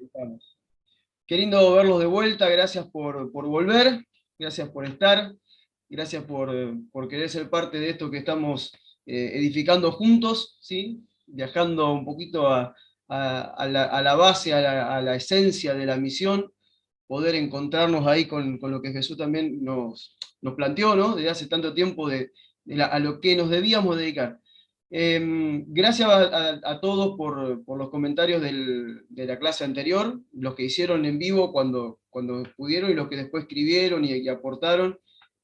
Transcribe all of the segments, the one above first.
Estamos. Qué lindo verlos de vuelta, gracias por volver, gracias por estar, gracias por querer ser parte de esto que estamos edificando juntos, ¿sí? Viajando un poquito a la base, a la esencia de la misión, poder encontrarnos ahí con lo que Jesús también nos planteó, ¿no? Desde hace tanto tiempo a lo que nos debíamos dedicar. Gracias a todos por los comentarios de la clase anterior, los que hicieron en vivo cuando pudieron y los que después escribieron y aportaron.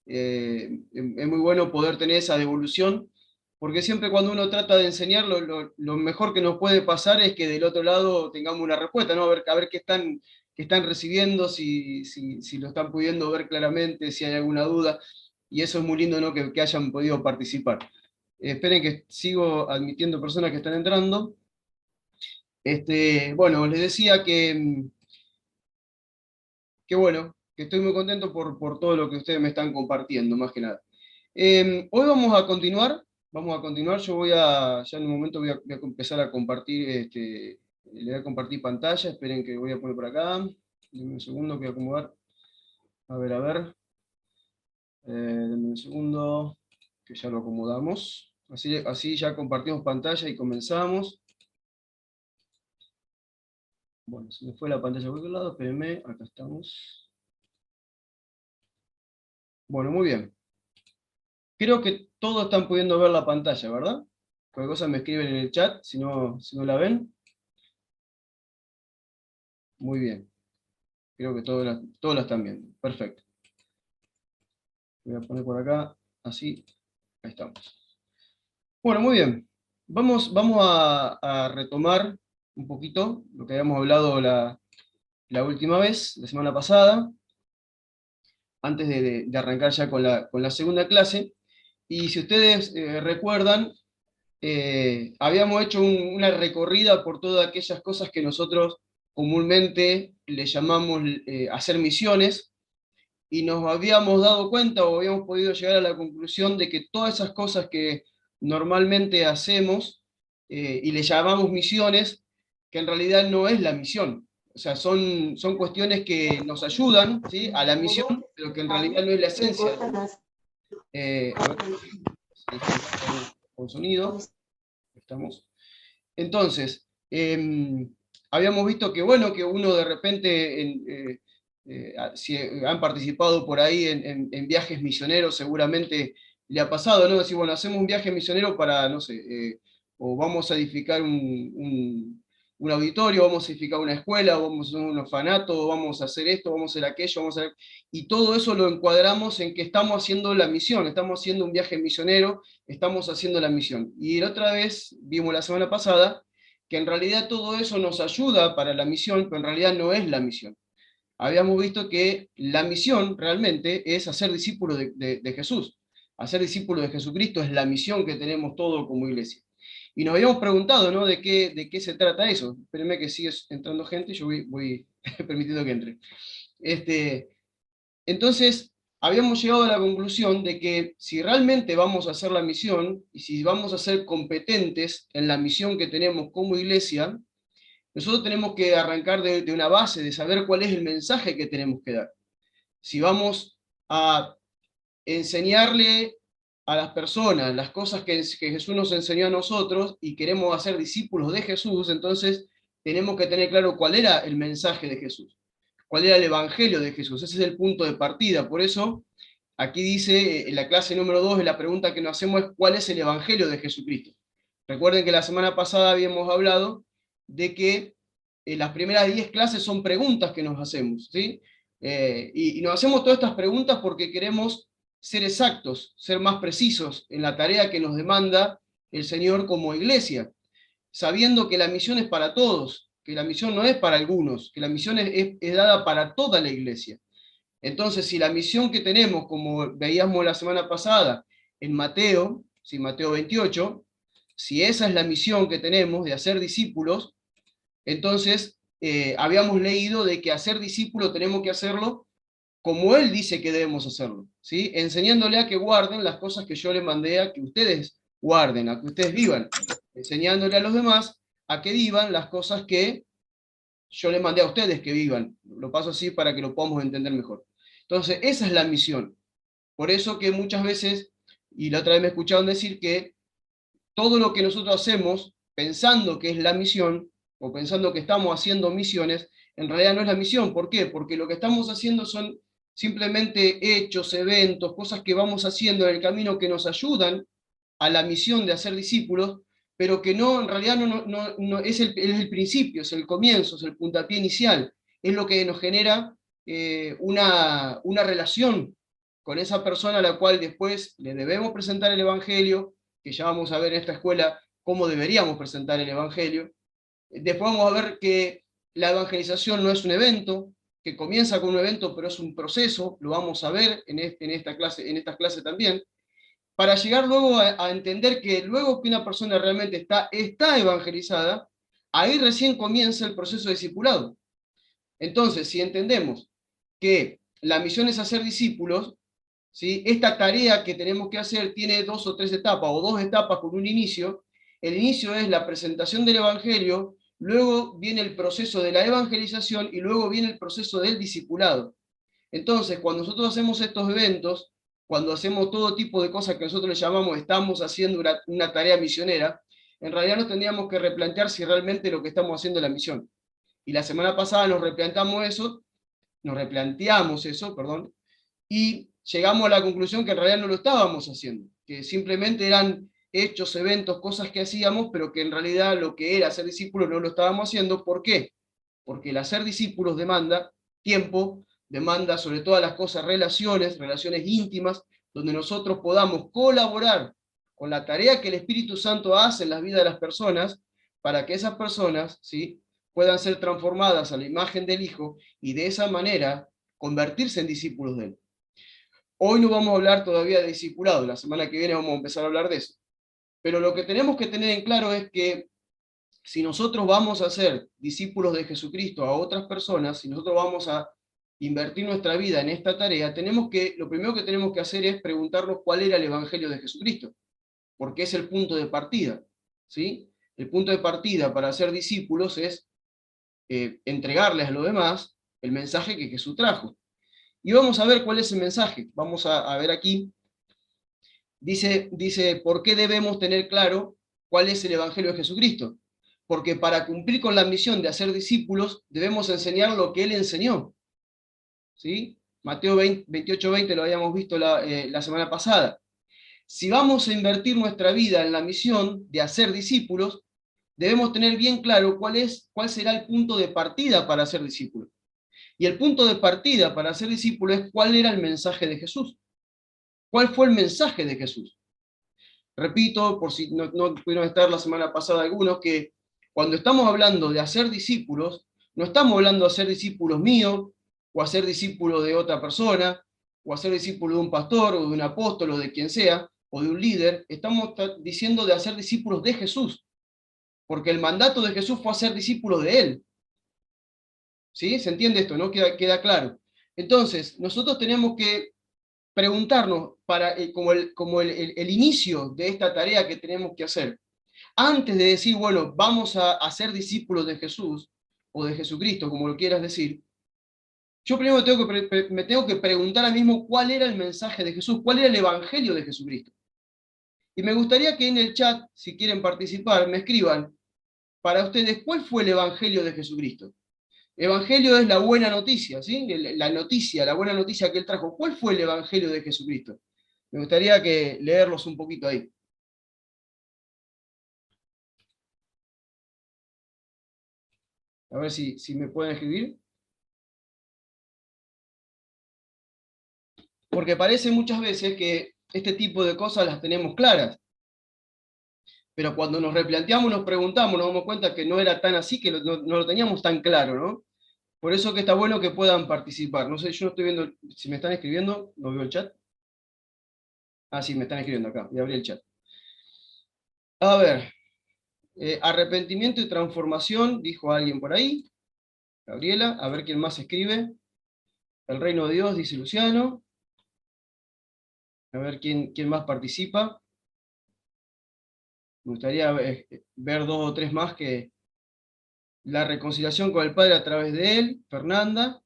Es muy bueno poder tener esa devolución, porque siempre cuando uno trata de enseñar, lo mejor que nos puede pasar es que del otro lado tengamos una respuesta, ¿no? A ver qué están recibiendo, si lo están pudiendo ver claramente, si hay alguna duda, y eso es muy lindo, ¿no? Que hayan podido participar. Esperen que sigo admitiendo personas que están entrando. Bueno, les decía que bueno, que estoy muy contento por todo lo que ustedes me están compartiendo, más que nada. Hoy vamos a continuar, ya en un momento voy a empezar a compartir, le voy a compartir pantalla, esperen que voy a poner por acá, denme un segundo, voy a acomodar, a ver, denme un segundo, que ya lo acomodamos, así ya compartimos pantalla y comenzamos. Bueno, se me fue la pantalla por otro lado, espérenme, acá estamos. Bueno, muy bien. Creo que todos están pudiendo ver la pantalla, ¿verdad? Cualquier cosa me escriben en el chat, si no la ven. Muy bien. Creo que todos la están viendo. Perfecto. Voy a poner por acá, así, ahí estamos. Bueno, muy bien. Vamos a retomar un poquito lo que habíamos hablado la última vez, la semana pasada, antes de arrancar ya con la segunda clase. Y si ustedes recuerdan, habíamos hecho una recorrida por todas aquellas cosas que nosotros comúnmente le llamamos hacer misiones, y nos habíamos dado cuenta o habíamos podido llegar a la conclusión de que todas esas cosas que normalmente hacemos y le llamamos misiones, que en realidad no es la misión. O sea, son cuestiones que nos ayudan, ¿sí?, a la misión, pero que en realidad no es la esencia. A ver, con sonido. Estamos. Entonces, habíamos visto que, bueno, que uno de repente, si han participado por ahí en viajes misioneros, seguramente le ha pasado, ¿no? Decir, bueno, hacemos un viaje misionero para, no sé, o vamos a edificar un auditorio, vamos a edificar una escuela, vamos a hacer un orfanato, vamos a hacer esto, vamos a hacer aquello, vamos a hacer... Y todo eso lo encuadramos en que estamos haciendo la misión, estamos haciendo un viaje misionero, estamos haciendo la misión. Y la otra vez, vimos la semana pasada, que en realidad todo eso nos ayuda para la misión, pero en realidad no es la misión. Habíamos visto que la misión realmente es hacer discípulos de Jesús. Hacer discípulos de Jesucristo es la misión que tenemos todos como iglesia. Y nos habíamos preguntado, ¿no?, de qué se trata eso. Espérenme que sigue entrando gente y yo voy permitiendo que entre. Entonces, habíamos llegado a la conclusión de que si realmente vamos a hacer la misión, y si vamos a ser competentes en la misión que tenemos como iglesia, nosotros tenemos que arrancar de una base, de saber cuál es el mensaje que tenemos que dar. Si vamos a enseñarle a las personas las cosas que Jesús nos enseñó a nosotros y queremos hacer discípulos de Jesús, entonces tenemos que tener claro cuál era el mensaje de Jesús, cuál era el evangelio de Jesús. Ese es el punto de partida. Por eso, aquí dice, en la clase número 2, la pregunta que nos hacemos es: ¿cuál es el evangelio de Jesucristo? Recuerden que la semana pasada habíamos hablado de que las primeras 10 clases son preguntas que nos hacemos, ¿sí? Y nos hacemos todas estas preguntas porque queremos ser exactos, ser más precisos en la tarea que nos demanda el Señor como iglesia, sabiendo que la misión es para todos, que la misión no es para algunos, que la misión es dada para toda la iglesia. Entonces, si la misión que tenemos, como veíamos la semana pasada en Mateo, ¿sí?, Mateo 28, si esa es la misión que tenemos de hacer discípulos, entonces habíamos leído de que hacer discípulos tenemos que hacerlo como Él dice que debemos hacerlo, ¿sí?, enseñándole a que guarden las cosas que yo les mandé a que ustedes guarden, a que ustedes vivan, enseñándole a los demás a que vivan las cosas que yo les mandé a ustedes que vivan. Lo paso así para que lo podamos entender mejor. Entonces, esa es la misión. Por eso que muchas veces, y la otra vez me escucharon decir que todo lo que nosotros hacemos pensando que es la misión, o pensando que estamos haciendo misiones, en realidad no es la misión. ¿Por qué? Porque lo que estamos haciendo son simplemente hechos, eventos, cosas que vamos haciendo en el camino que nos ayudan a la misión de hacer discípulos, pero que no, en realidad no es el principio, es el comienzo, es el puntapié inicial, es lo que nos genera una relación con esa persona a la cual después le debemos presentar el Evangelio, que ya vamos a ver en esta escuela cómo deberíamos presentar el Evangelio. Después vamos a ver que la evangelización no es un evento, que comienza con un evento, pero es un proceso, lo vamos a ver en esta clase, en estas clases también, para llegar luego a entender que luego que una persona realmente está evangelizada, ahí recién comienza el proceso de discipulado. Entonces, si entendemos que la misión es hacer discípulos, ¿sí? Esta tarea que tenemos que hacer tiene 2 o 3 etapas, o 2 etapas con un inicio. El inicio es la presentación del Evangelio, luego viene el proceso de la evangelización y luego viene el proceso del discipulado. Entonces, cuando nosotros hacemos estos eventos, cuando hacemos todo tipo de cosas que nosotros le llamamos estamos haciendo una tarea misionera, en realidad nos tendríamos que replantear si realmente lo que estamos haciendo es la misión. Y la semana pasada nos replanteamos eso, perdón, y llegamos a la conclusión que en realidad no lo estábamos haciendo, que simplemente eran hechos, eventos, cosas que hacíamos, pero que en realidad lo que era ser discípulos no lo estábamos haciendo. ¿Por qué? Porque el hacer discípulos demanda tiempo, demanda sobre todas las cosas relaciones íntimas, donde nosotros podamos colaborar con la tarea que el Espíritu Santo hace en la vida de las personas, para que esas personas, ¿sí?, puedan ser transformadas a la imagen del Hijo y de esa manera convertirse en discípulos de Él. Hoy no vamos a hablar todavía de discipulado, la semana que viene vamos a empezar a hablar de eso. Pero lo que tenemos que tener en claro es que si nosotros vamos a ser discípulos de Jesucristo a otras personas, si nosotros vamos a invertir nuestra vida en esta tarea, lo primero que tenemos que hacer es preguntarnos cuál era el Evangelio de Jesucristo, porque es el punto de partida, ¿sí? El punto de partida para ser discípulos es entregarles a los demás el mensaje que Jesús trajo. Y vamos a ver cuál es el mensaje. Vamos a ver aquí. Dice, ¿por qué debemos tener claro cuál es el Evangelio de Jesucristo? Porque para cumplir con la misión de hacer discípulos, debemos enseñar lo que Él enseñó. ¿Sí? Mateo 28:20 lo habíamos visto la semana pasada. Si vamos a invertir nuestra vida en la misión de hacer discípulos, debemos tener bien claro cuál será el punto de partida para ser discípulos. Y el punto de partida para ser discípulo es cuál era el mensaje de Jesús. ¿Cuál fue el mensaje de Jesús? Repito, por si no pudieron estar la semana pasada algunos, que cuando estamos hablando de hacer discípulos, no estamos hablando de hacer discípulos míos, o hacer discípulos de otra persona, o hacer discípulos de un pastor, o de un apóstol, o de quien sea, o de un líder. Estamos diciendo de hacer discípulos de Jesús, porque el mandato de Jesús fue hacer discípulos de Él. ¿Sí? ¿Se entiende esto, no? Queda claro. Entonces, nosotros tenemos que preguntarnos, como el inicio de esta tarea que tenemos que hacer, antes de decir, bueno, vamos a ser discípulos de Jesús, o de Jesucristo, como lo quieras decir, yo primero me tengo que preguntar a mí mismo cuál era el mensaje de Jesús, cuál era el evangelio de Jesucristo. Y me gustaría que en el chat, si quieren participar, me escriban para ustedes cuál fue el evangelio de Jesucristo. Evangelio es la buena noticia, ¿sí? La buena noticia que él trajo. ¿Cuál fue el evangelio de Jesucristo? Me gustaría leerlos un poquito ahí. A ver si me pueden escribir. Porque parece muchas veces que este tipo de cosas las tenemos claras, pero cuando nos replanteamos, nos preguntamos, nos damos cuenta que no era tan así, que no lo teníamos tan claro, ¿no? Por eso que está bueno que puedan participar. No sé, yo no estoy viendo, si me están escribiendo, no veo el chat. Ah, sí, me están escribiendo acá, voy a abrir el chat. A ver, arrepentimiento y transformación, dijo alguien por ahí. Gabriela, a ver quién más escribe. El reino de Dios, dice Luciano. A ver quién más participa. Me gustaría ver 2 o 3 más la reconciliación con el Padre a través de él, Fernanda.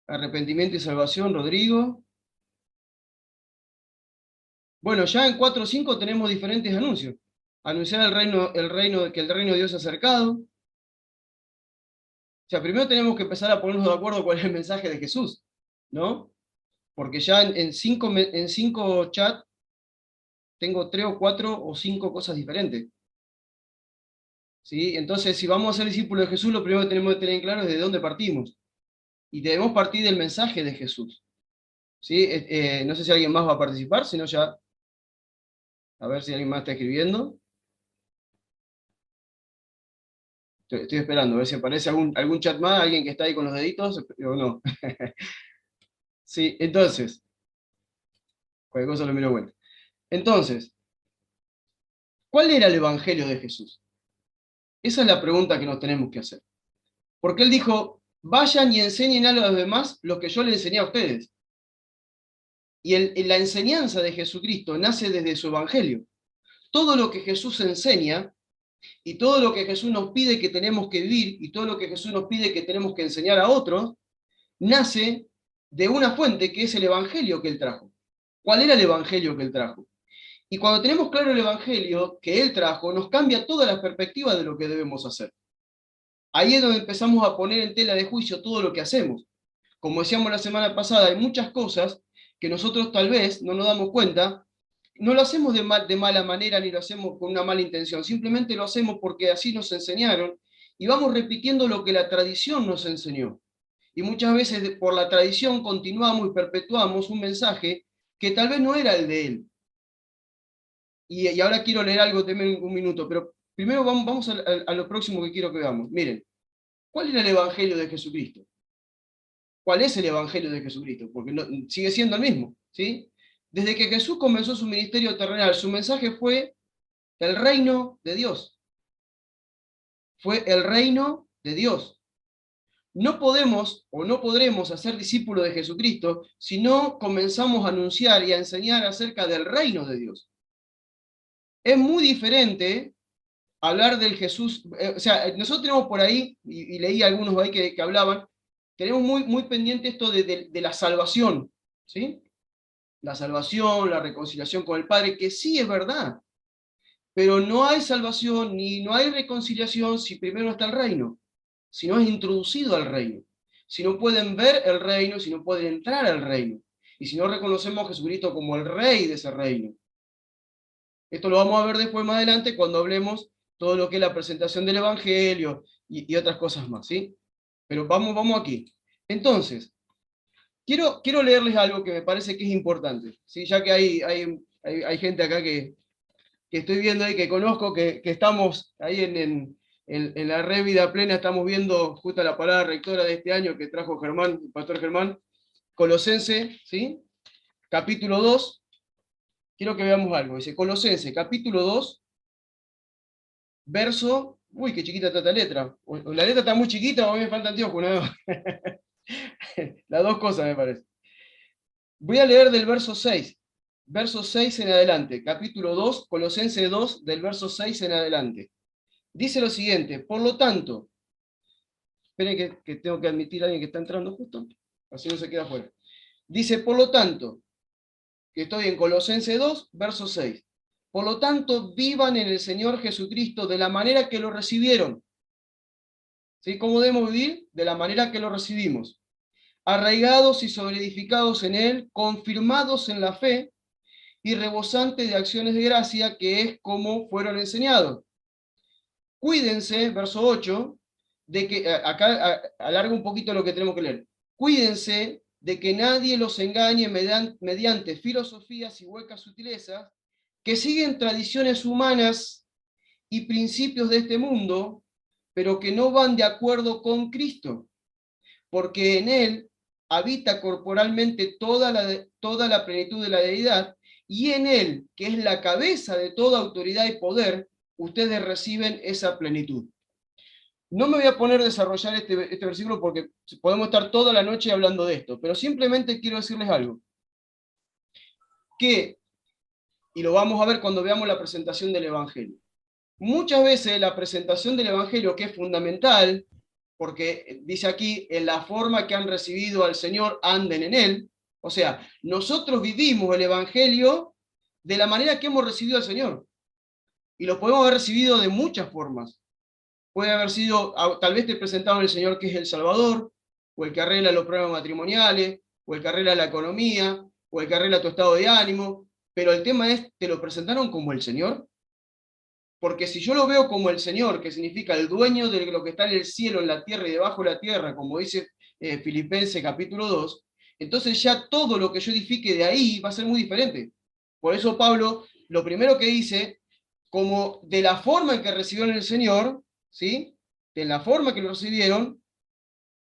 Arrepentimiento y salvación, Rodrigo. Bueno, ya en 4 o 5 tenemos diferentes anuncios. Anunciar que el reino de Dios se ha acercado. O sea, primero tenemos que empezar a ponernos de acuerdo cuál es el mensaje de Jesús, ¿no? Porque ya en cinco chats tengo 3 o 4 o 5 cosas diferentes. ¿Sí? Entonces, si vamos a ser discípulos de Jesús, lo primero que tenemos que tener claro es de dónde partimos. Y debemos partir del mensaje de Jesús. ¿Sí? No sé si alguien más va a participar, si no ya, a ver si alguien más está escribiendo. Estoy esperando, a ver si aparece algún chat más, alguien que está ahí con los deditos, o no. Sí, entonces, cualquier cosa lo miro bueno. Entonces, ¿cuál era el evangelio de Jesús? Esa es la pregunta que nos tenemos que hacer. Porque él dijo, vayan y enseñen a los demás lo que yo les enseñé a ustedes. Y la enseñanza de Jesucristo nace desde su evangelio. Todo lo que Jesús enseña y todo lo que Jesús nos pide que tenemos que vivir y todo lo que Jesús nos pide que tenemos que enseñar a otros, nace de una fuente que es el evangelio que él trajo. ¿Cuál era el evangelio que él trajo? Y cuando tenemos claro el evangelio que él trajo, nos cambia toda la perspectiva de lo que debemos hacer. Ahí es donde empezamos a poner en tela de juicio todo lo que hacemos. Como decíamos la semana pasada, hay muchas cosas que nosotros tal vez no nos damos cuenta, no lo hacemos de mala manera ni lo hacemos con una mala intención, simplemente lo hacemos porque así nos enseñaron y vamos repitiendo lo que la tradición nos enseñó. Y muchas veces por la tradición continuamos y perpetuamos un mensaje que tal vez no era el de él. Y ahora quiero leer algo, denme un minuto, pero primero vamos a lo próximo que quiero que veamos. Miren, ¿cuál era el Evangelio de Jesucristo? ¿Cuál es el Evangelio de Jesucristo? Porque sigue siendo el mismo, ¿sí? Desde que Jesús comenzó su ministerio terrenal, su mensaje fue el reino de Dios. Fue el reino de Dios. No podemos o no podremos hacer discípulos de Jesucristo si no comenzamos a anunciar y a enseñar acerca del reino de Dios. Es muy diferente hablar del Jesús, o sea, nosotros tenemos por ahí, y leí algunos ahí que hablaban, tenemos muy pendiente esto de la salvación, ¿sí? La salvación, la reconciliación con el Padre, que sí es verdad, pero no hay salvación ni no hay reconciliación si primero no está el reino, si no es introducido al reino, si no pueden ver el reino, si no pueden entrar al reino, y si no reconocemos a Jesucristo como el rey de ese reino. Esto lo vamos a ver después más adelante cuando hablemos todo lo que es la presentación del Evangelio y otras cosas más, ¿sí? Pero vamos aquí. Entonces, quiero leerles algo que me parece que es importante, ¿sí? Ya que hay gente acá que estoy viendo ahí, que conozco, que estamos ahí en la red Vida Plena, estamos viendo justo la palabra rectora de este año que trajo Germán, el pastor Germán, Colosense, ¿sí? Capítulo 2. Quiero que veamos algo. Dice Colosense, capítulo 2, verso. Uy, qué chiquita está esta letra. O la letra está muy chiquita o a mí me falta anteojo, ¿no? Las dos cosas me parece. Voy a leer del verso 6 en adelante, capítulo 2, Colosense 2, del verso 6 en adelante. Dice lo siguiente, por lo tanto, esperen que tengo que admitir a alguien que está entrando justo, así no se queda fuera. Dice, por lo tanto, que estoy en Colosense 2, verso 6. Por lo tanto, vivan en el Señor Jesucristo de la manera que lo recibieron. ¿Sí? ¿Cómo debemos vivir? De la manera que lo recibimos. Arraigados y sobreedificados en Él, confirmados en la fe y rebosantes de acciones de gracia, que es como fueron enseñados. Cuídense, verso 8, de que, acá alargo un poquito lo que tenemos que leer. Cuídense de que nadie los engañe mediante filosofías y huecas sutilezas, que siguen tradiciones humanas y principios de este mundo, pero que no van de acuerdo con Cristo, porque en Él habita corporalmente toda la plenitud de la deidad, y en Él, que es la cabeza de toda autoridad y poder, ustedes reciben esa plenitud. No me voy a poner a desarrollar este versículo porque podemos estar toda la noche hablando de esto, pero simplemente quiero decirles algo. Que, y lo vamos a ver cuando veamos la presentación del Evangelio, muchas veces la presentación del Evangelio, que es fundamental, porque dice aquí, en la forma que han recibido al Señor, anden en él. O sea, nosotros vivimos el Evangelio de la manera que hemos recibido al Señor. Y lo podemos haber recibido de muchas formas. Puede haber sido, tal vez te presentaron el Señor que es el Salvador, o el que arregla los problemas matrimoniales, o el que arregla la economía, o el que arregla tu estado de ánimo, pero el tema es, ¿te lo presentaron como el Señor? Porque si yo lo veo como el Señor, que significa el dueño de lo que está en el cielo, en la tierra y debajo de la tierra, como dice Filipenses capítulo 2, entonces ya todo lo que yo edifique de ahí va a ser muy diferente. Por eso Pablo, lo primero que dice, como de la forma en que recibieron el Señor, ¿sí? De la forma que lo recibieron,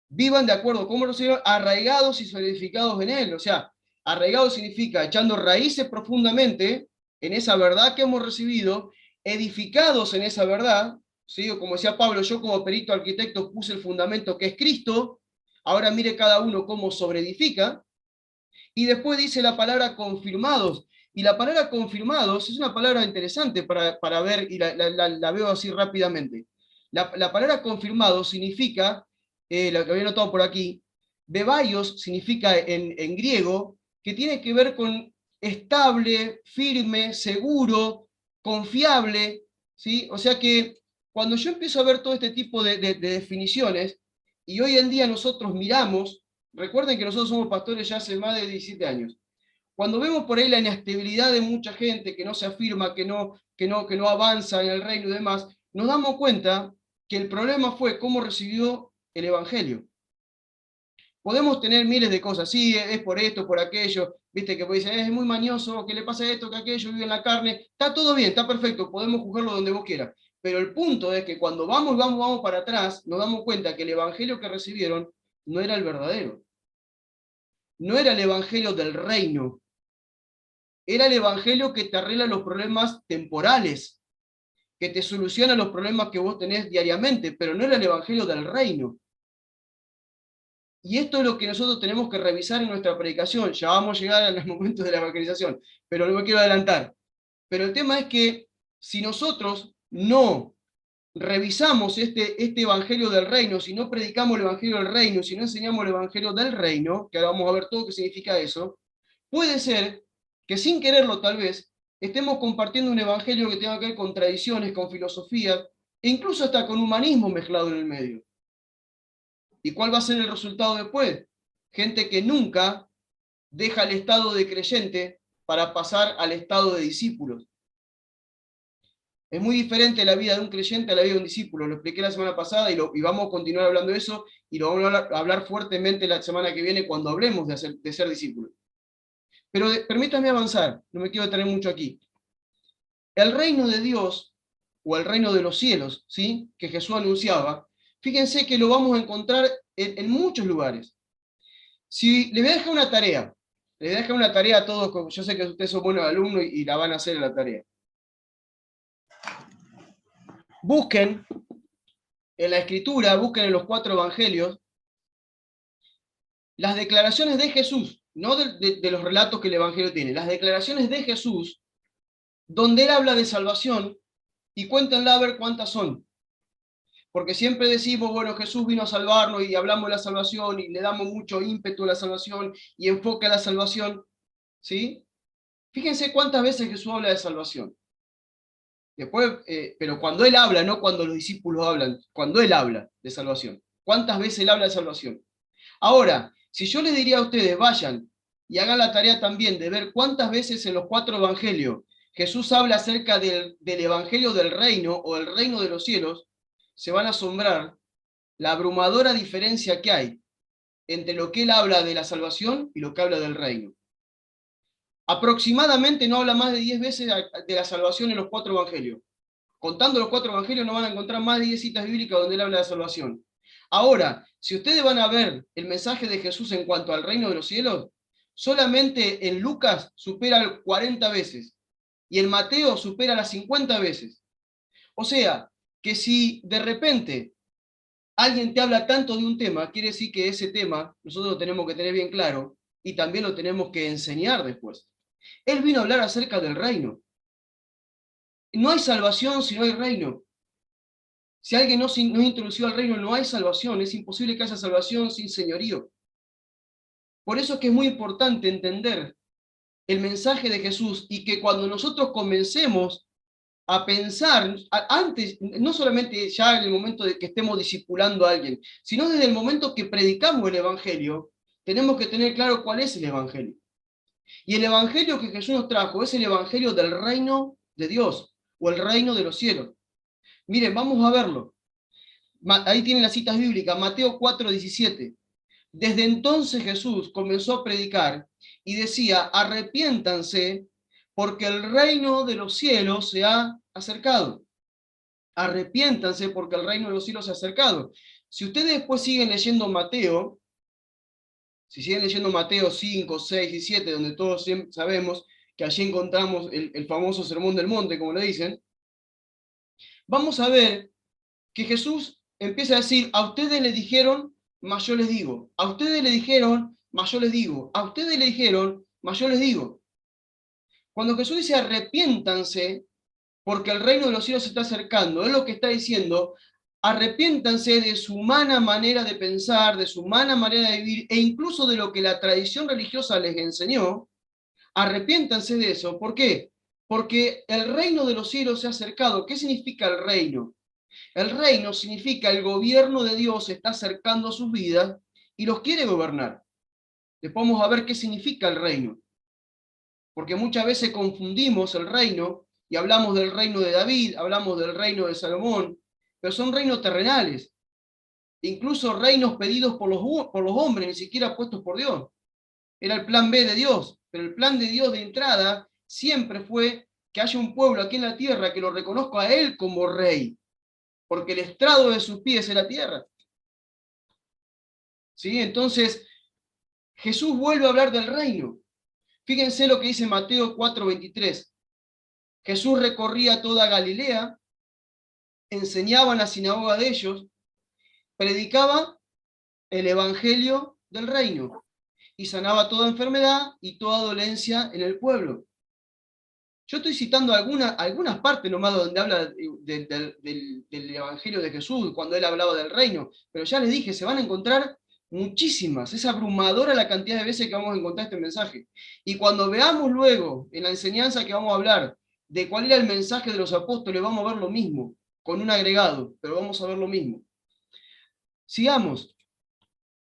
vivan de acuerdo con cómo lo recibieron, arraigados y solidificados en Él. O sea, arraigados significa echando raíces profundamente en esa verdad que hemos recibido, edificados en esa verdad, ¿sí? O como decía Pablo, yo como perito arquitecto puse el fundamento que es Cristo, ahora mire cada uno cómo sobreedifica, y después dice la palabra confirmados, y la palabra confirmados es una palabra interesante para ver, y la veo así rápidamente. La palabra confirmado significa, lo que había notado por aquí, bebaios significa en griego, que tiene que ver con estable, firme, seguro, confiable, ¿sí? O sea que cuando yo empiezo a ver todo este tipo de definiciones, y hoy en día nosotros miramos, recuerden que nosotros somos pastores ya hace más de 17 años, cuando vemos por ahí la inestabilidad de mucha gente que no se afirma, que no avanza en el reino y demás, nos damos cuenta que el problema fue cómo recibió el Evangelio. Podemos tener miles de cosas, sí, es por esto, por aquello, viste que puede decir, es muy mañoso, que le pasa esto, que aquello, vive en la carne, está todo bien, está perfecto, podemos juzgarlo donde vos quieras. Pero el punto es que cuando vamos para atrás, nos damos cuenta que el Evangelio que recibieron no era el verdadero. No era el Evangelio del reino, era el Evangelio que te arregla los problemas temporales, que te soluciona los problemas que vos tenés diariamente, pero no era el Evangelio del reino. Y esto es lo que nosotros tenemos que revisar en nuestra predicación. Ya vamos a llegar a los momentos de la evangelización, pero no me quiero adelantar. Pero el tema es que si nosotros no revisamos este evangelio del reino, si no predicamos el evangelio del reino, si no enseñamos el evangelio del reino, que ahora vamos a ver todo qué significa eso, puede ser que sin quererlo tal vez estemos compartiendo un evangelio que tenga que ver con tradiciones, con filosofía, e incluso hasta con humanismo mezclado en el medio. ¿Y cuál va a ser el resultado después? Gente que nunca deja el estado de creyente para pasar al estado de discípulos. Es muy diferente la vida de un creyente a la vida de un discípulo. Lo expliqué la semana pasada y vamos a continuar hablando de eso y lo vamos a hablar fuertemente la semana que viene cuando hablemos de ser discípulos. Pero permítanme avanzar, no me quiero detener mucho aquí. El reino de Dios, o el reino de los cielos, ¿sí? Que Jesús anunciaba, fíjense que lo vamos a encontrar en muchos lugares. Si le voy a dejar una tarea, le voy a dejar una tarea a todos, yo sé que ustedes son buenos alumnos y la van a hacer en la tarea. Busquen en la escritura, busquen en los 4 evangelios, las declaraciones de Jesús, no de los relatos que el evangelio tiene, las declaraciones de Jesús, donde él habla de salvación, y cuéntenla a ver cuántas son. Porque siempre decimos, bueno, Jesús vino a salvarnos y hablamos de la salvación y le damos mucho ímpetu a la salvación y enfoque a la salvación, ¿sí? Fíjense cuántas veces Jesús habla de salvación. Después, pero cuando él habla, no cuando los discípulos hablan, cuando él habla de salvación. ¿Cuántas veces él habla de salvación? Ahora, si yo les diría a ustedes, vayan y hagan la tarea también de ver cuántas veces en los 4 evangelios Jesús habla acerca del evangelio del reino o del reino de los cielos, se van a asombrar la abrumadora diferencia que hay entre lo que él habla de la salvación y lo que habla del reino. Aproximadamente no habla más de 10 veces de la salvación en los 4 evangelios. Contando los 4 evangelios no van a encontrar más de 10 citas bíblicas donde él habla de salvación. Ahora, si ustedes van a ver el mensaje de Jesús en cuanto al reino de los cielos, solamente en Lucas supera 40 veces y en Mateo supera las 50 veces. O sea, que si de repente alguien te habla tanto de un tema, quiere decir que ese tema nosotros lo tenemos que tener bien claro y también lo tenemos que enseñar después. Él vino a hablar acerca del reino. no hay salvación si no hay reino. Si alguien no es introducido al reino, no hay salvación. Es imposible que haya salvación sin señorío. Por eso es que es muy importante entender el mensaje de Jesús y que cuando nosotros comencemos a pensar, antes, no solamente ya en el momento de que estemos discipulando a alguien, sino desde el momento que predicamos el Evangelio, tenemos que tener claro cuál es el Evangelio. Y el Evangelio que Jesús nos trajo es el Evangelio del reino de Dios, o el reino de los cielos. Miren, vamos a verlo. Ahí tienen las citas bíblicas, Mateo 4:17. Desde entonces Jesús comenzó a predicar y decía, arrepiéntanse porque el reino de los cielos se ha acercado. Arrepiéntanse porque el reino de los cielos se ha acercado. Si ustedes después siguen leyendo Mateo, si siguen leyendo Mateo 5, 6 y 7, donde todos sabemos que allí encontramos el famoso Sermón del Monte, como le dicen, vamos a ver que Jesús empieza a decir, a ustedes le dijeron, mas yo les digo. A ustedes le dijeron, mas yo les digo. A ustedes le dijeron, mas yo les digo. Cuando Jesús dice arrepiéntanse, porque el reino de los cielos se está acercando, es lo que está diciendo, arrepiéntanse de su humana manera de pensar, de su humana manera de vivir, e incluso de lo que la tradición religiosa les enseñó, arrepiéntanse de eso. ¿Por qué? Porque el reino de los cielos se ha acercado. ¿Qué significa el reino? El reino significa el gobierno de Dios se está acercando a sus vidas y los quiere gobernar. Después vamos a ver qué significa el reino. Porque muchas veces confundimos el reino y hablamos del reino de David, hablamos del reino de Salomón, pero son reinos terrenales, incluso reinos pedidos por los hombres, ni siquiera puestos por Dios. Era el plan B de Dios, pero el plan de Dios de entrada siempre fue que haya un pueblo aquí en la tierra que lo reconozca a Él como rey, porque el estrado de sus pies es la tierra. ¿Sí? Entonces, Jesús vuelve a hablar del reino. Fíjense lo que dice Mateo 4:23. Jesús recorría toda Galilea, enseñaba en la sinagoga de ellos, predicaba el evangelio del reino y sanaba toda enfermedad y toda dolencia en el pueblo. Yo estoy citando algunas partes nomás donde habla del evangelio de Jesús, cuando él hablaba del reino, pero ya les dije, se van a encontrar muchísimas, es abrumadora la cantidad de veces que vamos a encontrar este mensaje. Y cuando veamos luego en la enseñanza que vamos a hablar de cuál era el mensaje de los apóstoles, vamos a ver lo mismo, con un agregado, pero vamos a ver lo mismo. Sigamos.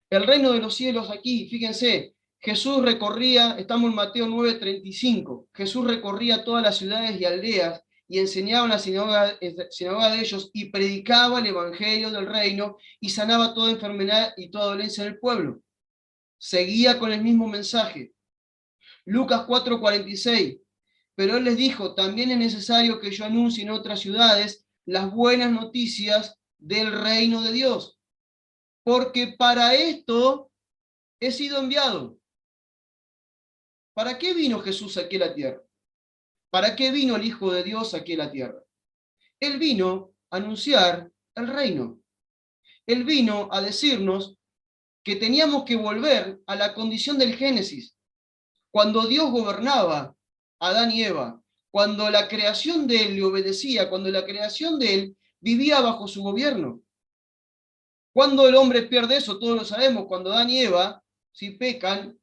El reino de los cielos aquí, fíjense, Jesús recorría, estamos en Mateo 9:35, Jesús recorría todas las ciudades y aldeas y enseñaba en la sinagoga de ellos y predicaba el evangelio del reino y sanaba toda enfermedad y toda dolencia en el pueblo. Seguía con el mismo mensaje. Lucas 4:46, pero él les dijo, también es necesario que yo anuncie en otras ciudades las buenas noticias del reino de Dios, porque para esto he sido enviado. ¿Para qué vino Jesús aquí a la tierra? ¿Para qué vino el Hijo de Dios aquí a la tierra? Él vino a anunciar el reino. Él vino a decirnos que teníamos que volver a la condición del Génesis, cuando Dios gobernaba a Adán y Eva, cuando la creación de él le obedecía, cuando la creación de él vivía bajo su gobierno. Cuando el hombre pierde eso, todos lo sabemos, cuando Adán y Eva, si pecan,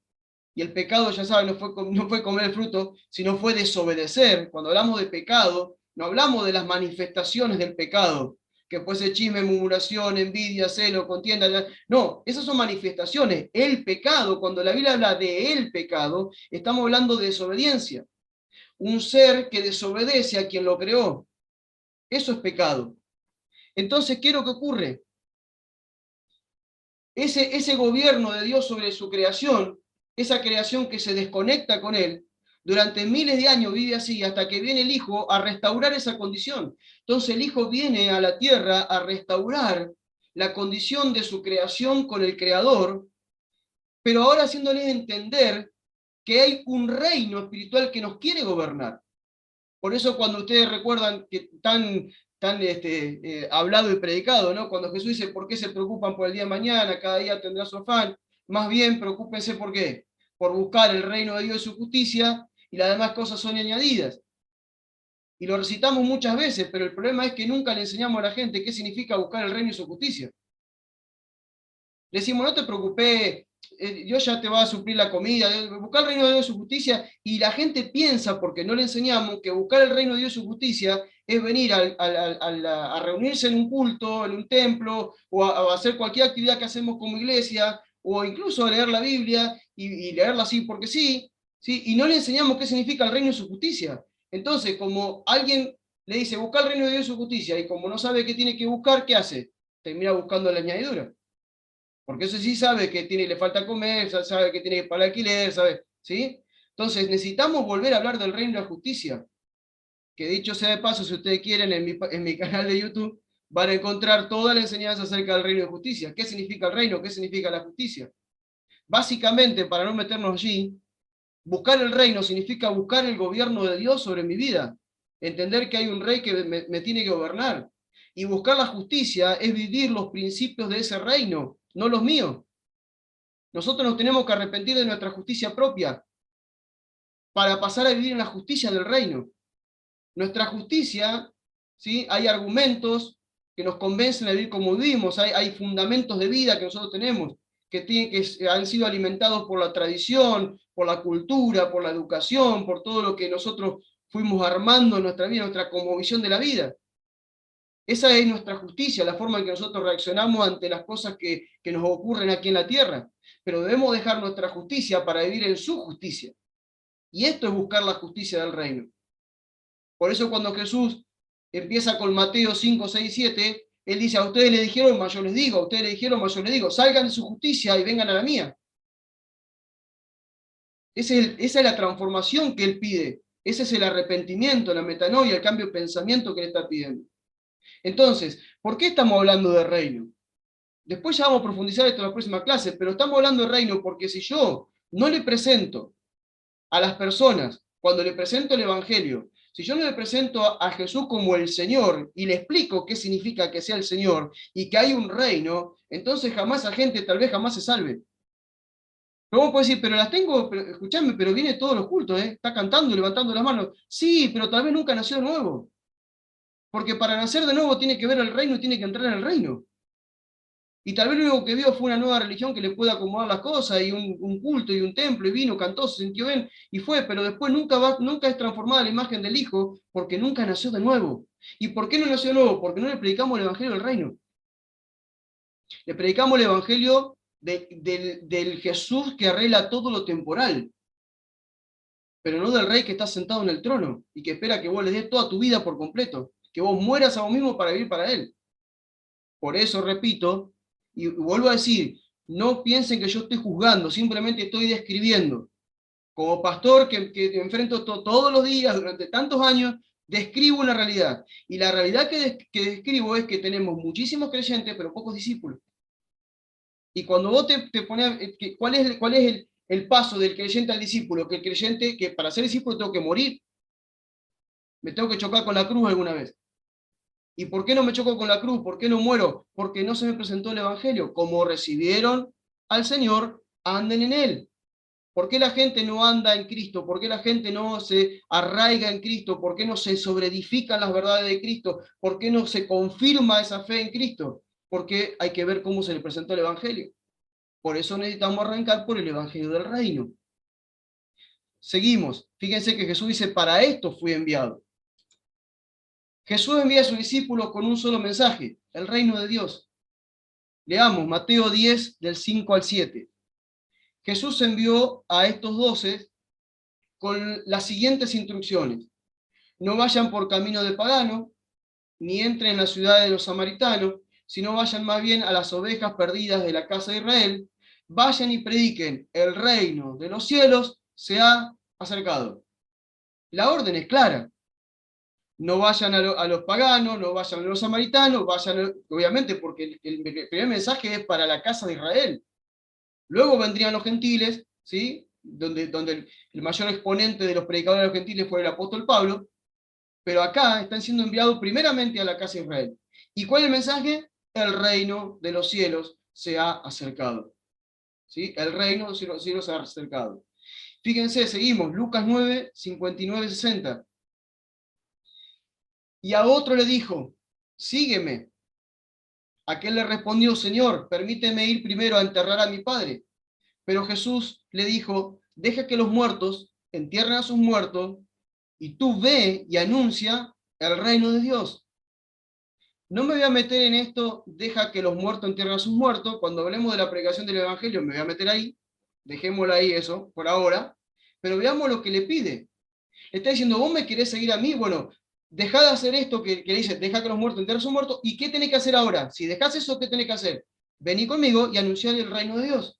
y el pecado, ya saben, no fue comer el fruto, sino fue desobedecer. Cuando hablamos de pecado, no hablamos de las manifestaciones del pecado, que fuese chisme, murmuración, envidia, celo, contienda. No, esas son manifestaciones. El pecado, cuando la Biblia habla de el pecado, estamos hablando de desobediencia. Un ser que desobedece a quien lo creó. Eso es pecado. Entonces, ¿qué es lo que ocurre? Ese gobierno de Dios sobre su creación, esa creación que se desconecta con él, durante miles de años vive así, hasta que viene el Hijo a restaurar esa condición. Entonces el Hijo viene a la tierra a restaurar la condición de su creación con el Creador, pero ahora haciéndoles entender que hay un reino espiritual que nos quiere gobernar. Por eso cuando ustedes recuerdan que tan hablado y predicado, ¿no? Cuando Jesús dice, ¿por qué se preocupan por el día de mañana? Cada día tendrá su afán. Más bien, preocúpense ¿por qué? Por buscar el reino de Dios y su justicia, y las demás cosas son añadidas. y lo recitamos muchas veces, pero el problema es que nunca le enseñamos a la gente qué significa buscar el reino y su justicia. Le decimos, no te preocupes, Dios ya te va a suplir la comida, buscar el reino de Dios y su justicia, y la gente piensa, porque no le enseñamos, que buscar el reino de Dios y su justicia es venir a reunirse en un culto, en un templo, o a hacer cualquier actividad que hacemos como iglesia, o incluso a leer la Biblia, y leerla así porque sí, ¿sí? Y no le enseñamos qué significa el reino y su justicia. Entonces, como alguien le dice, buscar el reino de Dios y su justicia, y como no sabe qué tiene que buscar, ¿qué hace? Termina buscando la añadidura. Porque eso sí sabe que le falta comer, sabe que tiene que pagar alquiler, sabe, ¿sí? Entonces necesitamos volver a hablar del reino de la justicia, que dicho sea de paso, si ustedes quieren, en mi canal de YouTube van a encontrar toda la enseñanza acerca del reino de justicia. ¿Qué significa el reino? ¿Qué significa la justicia? Básicamente, para no meternos allí, buscar el reino significa buscar el gobierno de Dios sobre mi vida, entender que hay un rey que me tiene que gobernar. Y buscar la justicia es vivir los principios de ese reino, no los míos. Nosotros nos tenemos que arrepentir de nuestra justicia propia para pasar a vivir en la justicia del reino. Nuestra justicia, ¿sí? Hay argumentos que nos convencen de vivir como vivimos, hay fundamentos de vida que nosotros tenemos, que han sido alimentados por la tradición, por la cultura, por la educación, por todo lo que nosotros fuimos armando en nuestra vida, nuestra cosmovisión de la vida. Esa es nuestra justicia, la forma en que nosotros reaccionamos ante las cosas que nos ocurren aquí en la tierra. Pero debemos dejar nuestra justicia para vivir en su justicia. Y esto es buscar la justicia del reino. Por eso cuando Jesús empieza con Mateo 5, 6, 7, él dice, a ustedes le dijeron, mas yo les digo, a ustedes le dijeron, mas yo les digo, salgan de su justicia y vengan a la mía. Esa es la transformación que él pide. Ese es el arrepentimiento, la metanoia, el cambio de pensamiento que él está pidiendo. Entonces, ¿por qué estamos hablando de reino? Después ya vamos a profundizar esto en la próxima clase, pero estamos hablando de reino porque si yo no le presento a las personas, cuando le presento el Evangelio, si yo no le presento a Jesús como el Señor y le explico qué significa que sea el Señor y que hay un reino, entonces jamás la gente tal vez jamás se salve. Pero vos podés decir, pero las tengo, pero, escuchame, pero viene todos los cultos, está cantando, levantando las manos. Sí, pero tal vez nunca nació de nuevo. Porque para nacer de nuevo tiene que ver el reino y tiene que entrar en el reino. Y tal vez lo único que vio fue una nueva religión que le puede acomodar las cosas, y un culto, y un templo, y vino, cantó, se sintió bien, y fue, pero después nunca es transformada la imagen del Hijo, porque nunca nació de nuevo. ¿Y por qué no nació de nuevo? Porque no le predicamos el Evangelio del reino. Le predicamos el Evangelio del Jesús que arregla todo lo temporal, pero no del Rey que está sentado en el trono, y que espera que vos le des toda tu vida por completo, que vos mueras a vos mismo para vivir para Él. Por eso, repito, y vuelvo a decir, no piensen que yo estoy juzgando, simplemente estoy describiendo. Como pastor que enfrento todos los días durante tantos años, describo una realidad. Y la realidad que describo es que tenemos muchísimos creyentes, pero pocos discípulos. Y cuando vos te pones, ¿cuál es el paso del creyente al discípulo? Que el creyente, que para ser discípulo tengo que morir, me tengo que chocar con la cruz alguna vez. ¿Y por qué no me choco con la cruz? ¿Por qué no muero? Porque no se me presentó el Evangelio. Como recibieron al Señor, anden en Él. ¿Por qué la gente no anda en Cristo? ¿Por qué la gente no se arraiga en Cristo? ¿Por qué no se sobreedifican las verdades de Cristo? ¿Por qué no se confirma esa fe en Cristo? Porque hay que ver cómo se le presentó el Evangelio. Por eso necesitamos arrancar por el Evangelio del Reino. Seguimos. Fíjense que Jesús dice, para esto fui enviado. Jesús envía a sus discípulos con un solo mensaje, el reino de Dios. Leamos Mateo 10, del 5 al 7. Jesús envió a estos 12 con las siguientes instrucciones. No vayan por camino de pagano, ni entren en la ciudad de los samaritanos, sino vayan más bien a las ovejas perdidas de la casa de Israel. Vayan y prediquen, el reino de los cielos se ha acercado. La orden es clara. No vayan a los paganos, no vayan a los samaritanos, vayan, obviamente, porque el primer mensaje es para la casa de Israel. Luego vendrían los gentiles, ¿sí? donde el mayor exponente de los predicadores de los gentiles fue el apóstol Pablo, pero acá están siendo enviados primeramente a la casa de Israel. ¿Y cuál es el mensaje? El reino de los cielos se ha acercado. ¿Sí? El reino de los cielos se ha acercado. Fíjense, seguimos, Lucas 9, 59, 60. Y a otro le dijo, sígueme. Aquel le respondió, Señor, permíteme ir primero a enterrar a mi padre. Pero Jesús le dijo, deja que los muertos entierren a sus muertos, y tú ve y anuncia el reino de Dios. No me voy a meter en esto, deja que los muertos entierren a sus muertos. Cuando hablemos de la predicación del Evangelio me voy a meter ahí, dejémoslo ahí eso, por ahora, pero veamos lo que le pide. Le está diciendo, vos me querés seguir a mí, bueno, dejá de hacer esto que le dice, deja que los muertos entierren a sus muertos, ¿y qué tenés que hacer ahora? Si dejás eso, ¿qué tenés que hacer? Vení conmigo y anunciar el reino de Dios.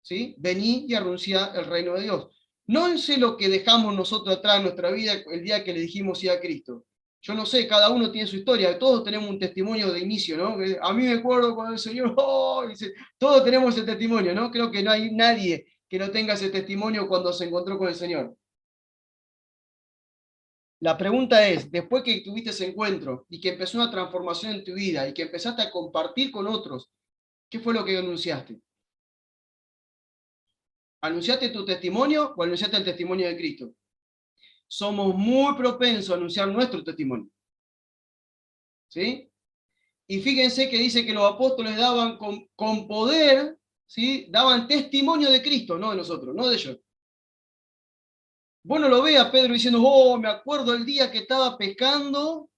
¿Sí? Vení y anunciar el reino de Dios. No sé lo que dejamos nosotros atrás en nuestra vida el día que le dijimos sí a Cristo. Yo no sé, cada uno tiene su historia, todos tenemos un testimonio de inicio, ¿no? A mí me acuerdo cuando el Señor, oh, dice, todos tenemos ese testimonio, ¿no? Creo que no hay nadie que no tenga ese testimonio cuando se encontró con el Señor. La pregunta es, después que tuviste ese encuentro y que empezó una transformación en tu vida y que empezaste a compartir con otros, ¿qué fue lo que anunciaste? ¿Anunciaste tu testimonio o anunciaste el testimonio de Cristo? Somos muy propensos a anunciar nuestro testimonio. ¿Sí? Y fíjense que dice que los apóstoles daban con poder, ¿sí? Daban testimonio de Cristo, no de nosotros, no de ellos. Vos no lo veas Pedro diciendo, oh, me acuerdo el día que estaba pescando,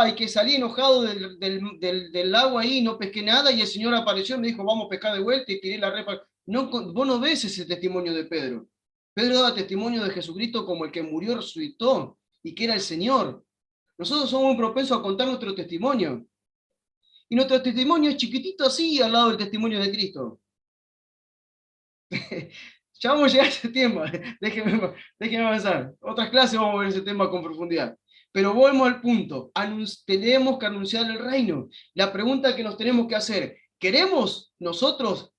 y que salí enojado del agua ahí, no pesqué nada, y el Señor apareció y me dijo, vamos a pescar de vuelta, y tiré la red. No, vos no ves ese testimonio de Pedro. Pedro daba testimonio de Jesucristo como el que murió, resucitó, y que era el Señor. Nosotros somos muy propensos a contar nuestro testimonio. Y nuestro testimonio es chiquitito así al lado del testimonio de Cristo. Ya vamos a llegar a ese tema. Déjenme avanzar. Otras clases vamos a ver ese tema con profundidad. Pero volvemos al punto. Tenemos que anunciar el reino. La pregunta que nos tenemos que hacer, ¿queremos nosotros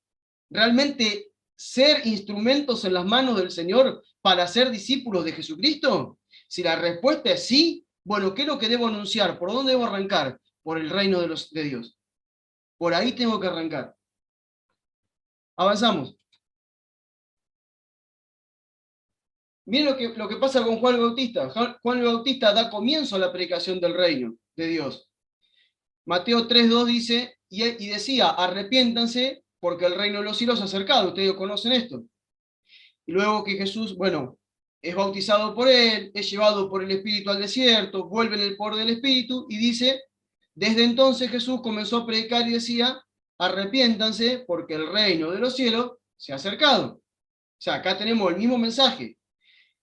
realmente ser instrumentos en las manos del Señor para ser discípulos de Jesucristo? Si la respuesta es sí, bueno, ¿qué es lo que debo anunciar? ¿Por dónde debo arrancar? Por el reino de Dios. Por ahí tengo que arrancar. Avanzamos. Miren lo que pasa con Juan el Bautista. Juan el Bautista da comienzo a la predicación del reino de Dios. Mateo 3:2 dice, y decía, arrepiéntanse porque el reino de los cielos se ha acercado. Ustedes conocen esto. Y luego que Jesús, bueno, es bautizado por él, es llevado por el Espíritu al desierto, vuelve en el poder del Espíritu y dice, desde entonces Jesús comenzó a predicar y decía, arrepiéntanse porque el reino de los cielos se ha acercado. O sea, acá tenemos el mismo mensaje.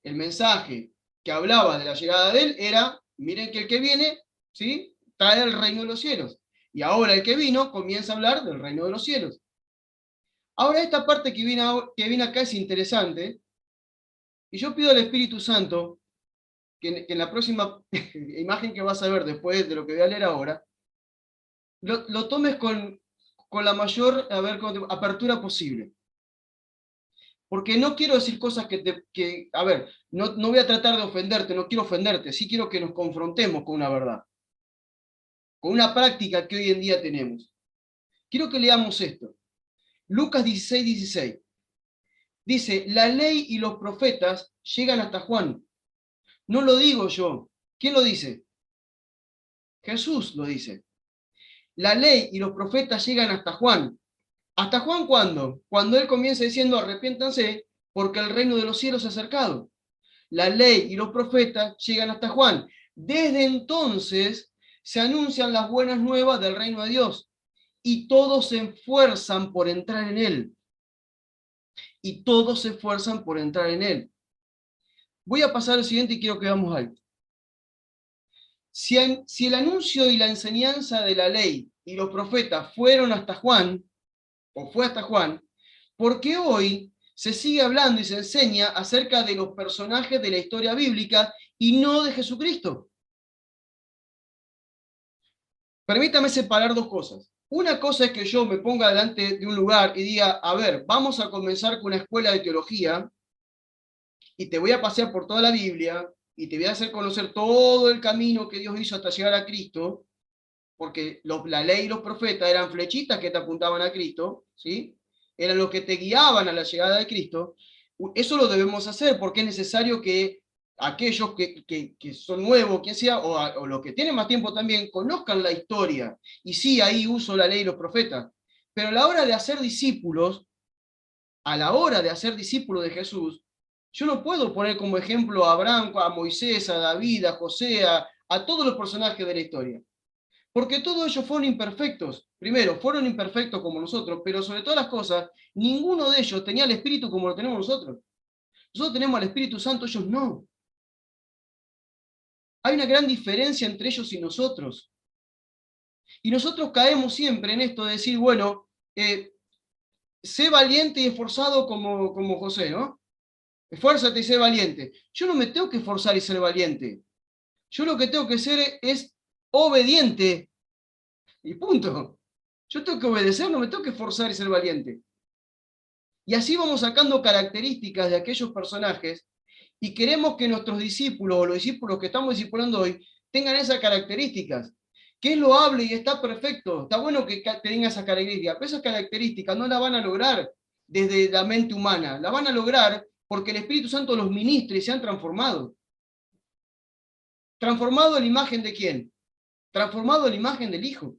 El mensaje que hablaba de la llegada de él era, miren que el que viene, ¿sí? Trae el reino de los cielos. Y ahora el que vino comienza a hablar del reino de los cielos. Ahora esta parte que viene acá es interesante, y yo pido al Espíritu Santo que en la próxima imagen que vas a ver después de lo que voy a leer ahora, lo tomes con la mayor apertura posible. Porque no quiero decir cosas a ver, no voy a tratar de ofenderte, no quiero ofenderte, sí quiero que nos confrontemos con una verdad, con una práctica que hoy en día tenemos. Quiero que leamos esto. Lucas 16:16. Dice, la ley y los profetas llegan hasta Juan. No lo digo yo. ¿Quién lo dice? Jesús lo dice. La ley y los profetas llegan hasta Juan. ¿Hasta Juan cuándo? Cuando él comienza diciendo, arrepiéntanse porque el reino de los cielos se ha acercado. La ley y los profetas llegan hasta Juan. Desde entonces se anuncian las buenas nuevas del reino de Dios y todos se esfuerzan por entrar en él. Y todos se esfuerzan por entrar en él. Voy a pasar al siguiente y quiero que veamos algo. Si el anuncio y la enseñanza de la ley y los profetas fueron hasta Juan, o fue hasta Juan, ¿por qué hoy se sigue hablando y se enseña acerca de los personajes de la historia bíblica y no de Jesucristo? Permítame separar dos cosas. Una cosa es que yo me ponga delante de un lugar y diga, a ver, vamos a comenzar con una escuela de teología y te voy a pasear por toda la Biblia y te voy a hacer conocer todo el camino que Dios hizo hasta llegar a Cristo, porque la ley y los profetas eran flechitas que te apuntaban a Cristo, ¿sí? Eran los que te guiaban a la llegada de Cristo. Eso lo debemos hacer porque es necesario que aquellos que son nuevos, quien sea, o los que tienen más tiempo también, conozcan la historia. Y sí, ahí uso la ley y los profetas. Pero a la hora de hacer discípulos, a la hora de hacer discípulos de Jesús, yo no puedo poner como ejemplo a Abraham, a Moisés, a David, a José, a todos los personajes de la historia. Porque todos ellos fueron imperfectos. Primero, fueron imperfectos como nosotros, pero sobre todas las cosas, ninguno de ellos tenía el Espíritu como lo tenemos nosotros. Nosotros tenemos al Espíritu Santo, ellos no. Hay una gran diferencia entre ellos y nosotros. Y nosotros caemos siempre en esto de decir, bueno, sé valiente y esforzado como José, ¿no? Esfuérzate y sé valiente. Yo no me tengo que esforzar y ser valiente. Yo lo que tengo que ser es obediente. Y punto. Yo tengo que obedecer, no me tengo que esforzar y ser valiente. Y así vamos sacando características de aquellos personajes y queremos que nuestros discípulos o los discípulos que estamos discipulando hoy tengan esas características. Que es loable y está perfecto. Está bueno que tengan esas características, pero esas características no las van a lograr desde la mente humana. La van a lograr porque el Espíritu Santo los ministra y se han transformado. ¿Transformado en la imagen de quién? Transformado en la imagen del Hijo.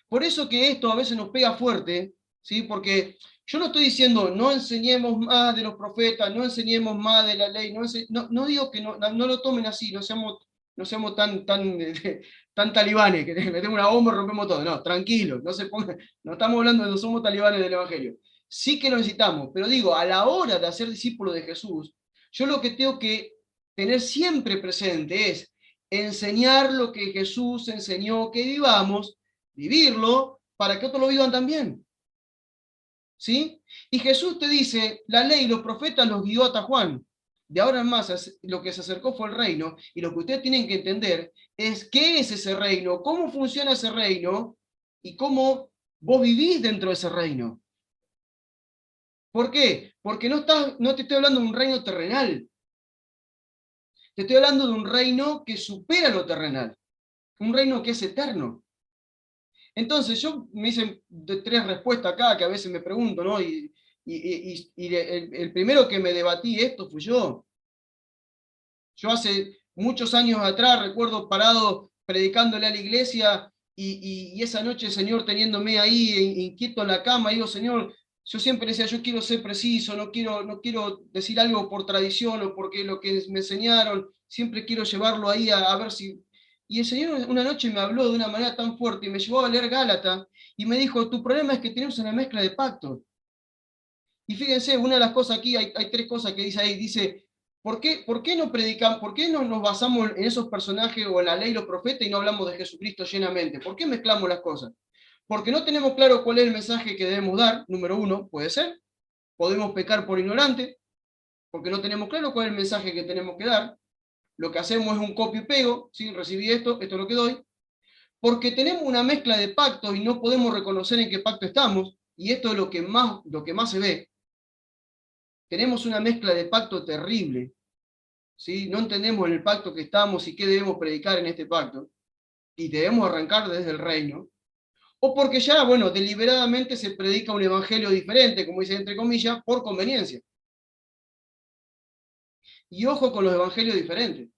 Por eso que esto a veces nos pega fuerte, ¿sí? Porque yo no estoy diciendo no enseñemos más de los profetas, no enseñemos más de la ley, no digo que no lo tomen así, no seamos tan talibanes, que metemos una bomba y rompemos todo. No, tranquilos, no estamos hablando de no somos talibanes del Evangelio. Sí que lo necesitamos, pero digo, a la hora de hacer discípulos de Jesús, yo lo que tengo que tener siempre presente es enseñar lo que Jesús enseñó que vivamos, vivirlo, para que otros lo vivan también. ¿Sí? Y Jesús te dice, la ley y los profetas los guió hasta Juan. De ahora en más, lo que se acercó fue el reino, y lo que ustedes tienen que entender es qué es ese reino, cómo funciona ese reino, y cómo vos vivís dentro de ese reino. ¿Por qué? Porque no te estoy hablando de un reino terrenal, te estoy hablando de un reino que supera lo terrenal, un reino que es eterno. Entonces, yo me hice tres respuestas acá que a veces me pregunto, ¿no? Y el primero que me debatí esto fui yo. Yo hace muchos años atrás recuerdo parado predicándole a la iglesia y esa noche el Señor teniéndome ahí inquieto en la cama, digo, Señor, yo siempre decía, yo quiero ser preciso, no quiero decir algo por tradición o porque lo que me enseñaron, siempre quiero llevarlo ahí a ver si... Y el Señor una noche me habló de una manera tan fuerte y me llevó a leer Gálatas y me dijo, tu problema es que tenemos una mezcla de pactos. Y fíjense, una de las cosas aquí, hay tres cosas que dice ahí, dice, ¿por qué no predicamos, por qué no nos basamos en esos personajes o en la ley y los profetas y no hablamos de Jesucristo llenamente? ¿Por qué mezclamos las cosas? Porque no tenemos claro cuál es el mensaje que debemos dar, número uno, puede ser. Podemos pecar por ignorante, porque no tenemos claro cuál es el mensaje que tenemos que dar. Lo que hacemos es un copio y pego, ¿sí? Recibí esto es lo que doy. Porque tenemos una mezcla de pactos y no podemos reconocer en qué pacto estamos, y esto es lo que más se ve. Tenemos una mezcla de pacto terrible, ¿sí? No entendemos en el pacto que estamos y qué debemos predicar en este pacto, y debemos arrancar desde el reino, o porque ya, bueno, deliberadamente se predica un evangelio diferente, como dice entre comillas, por conveniencia. Y ojo con los evangelios diferentes.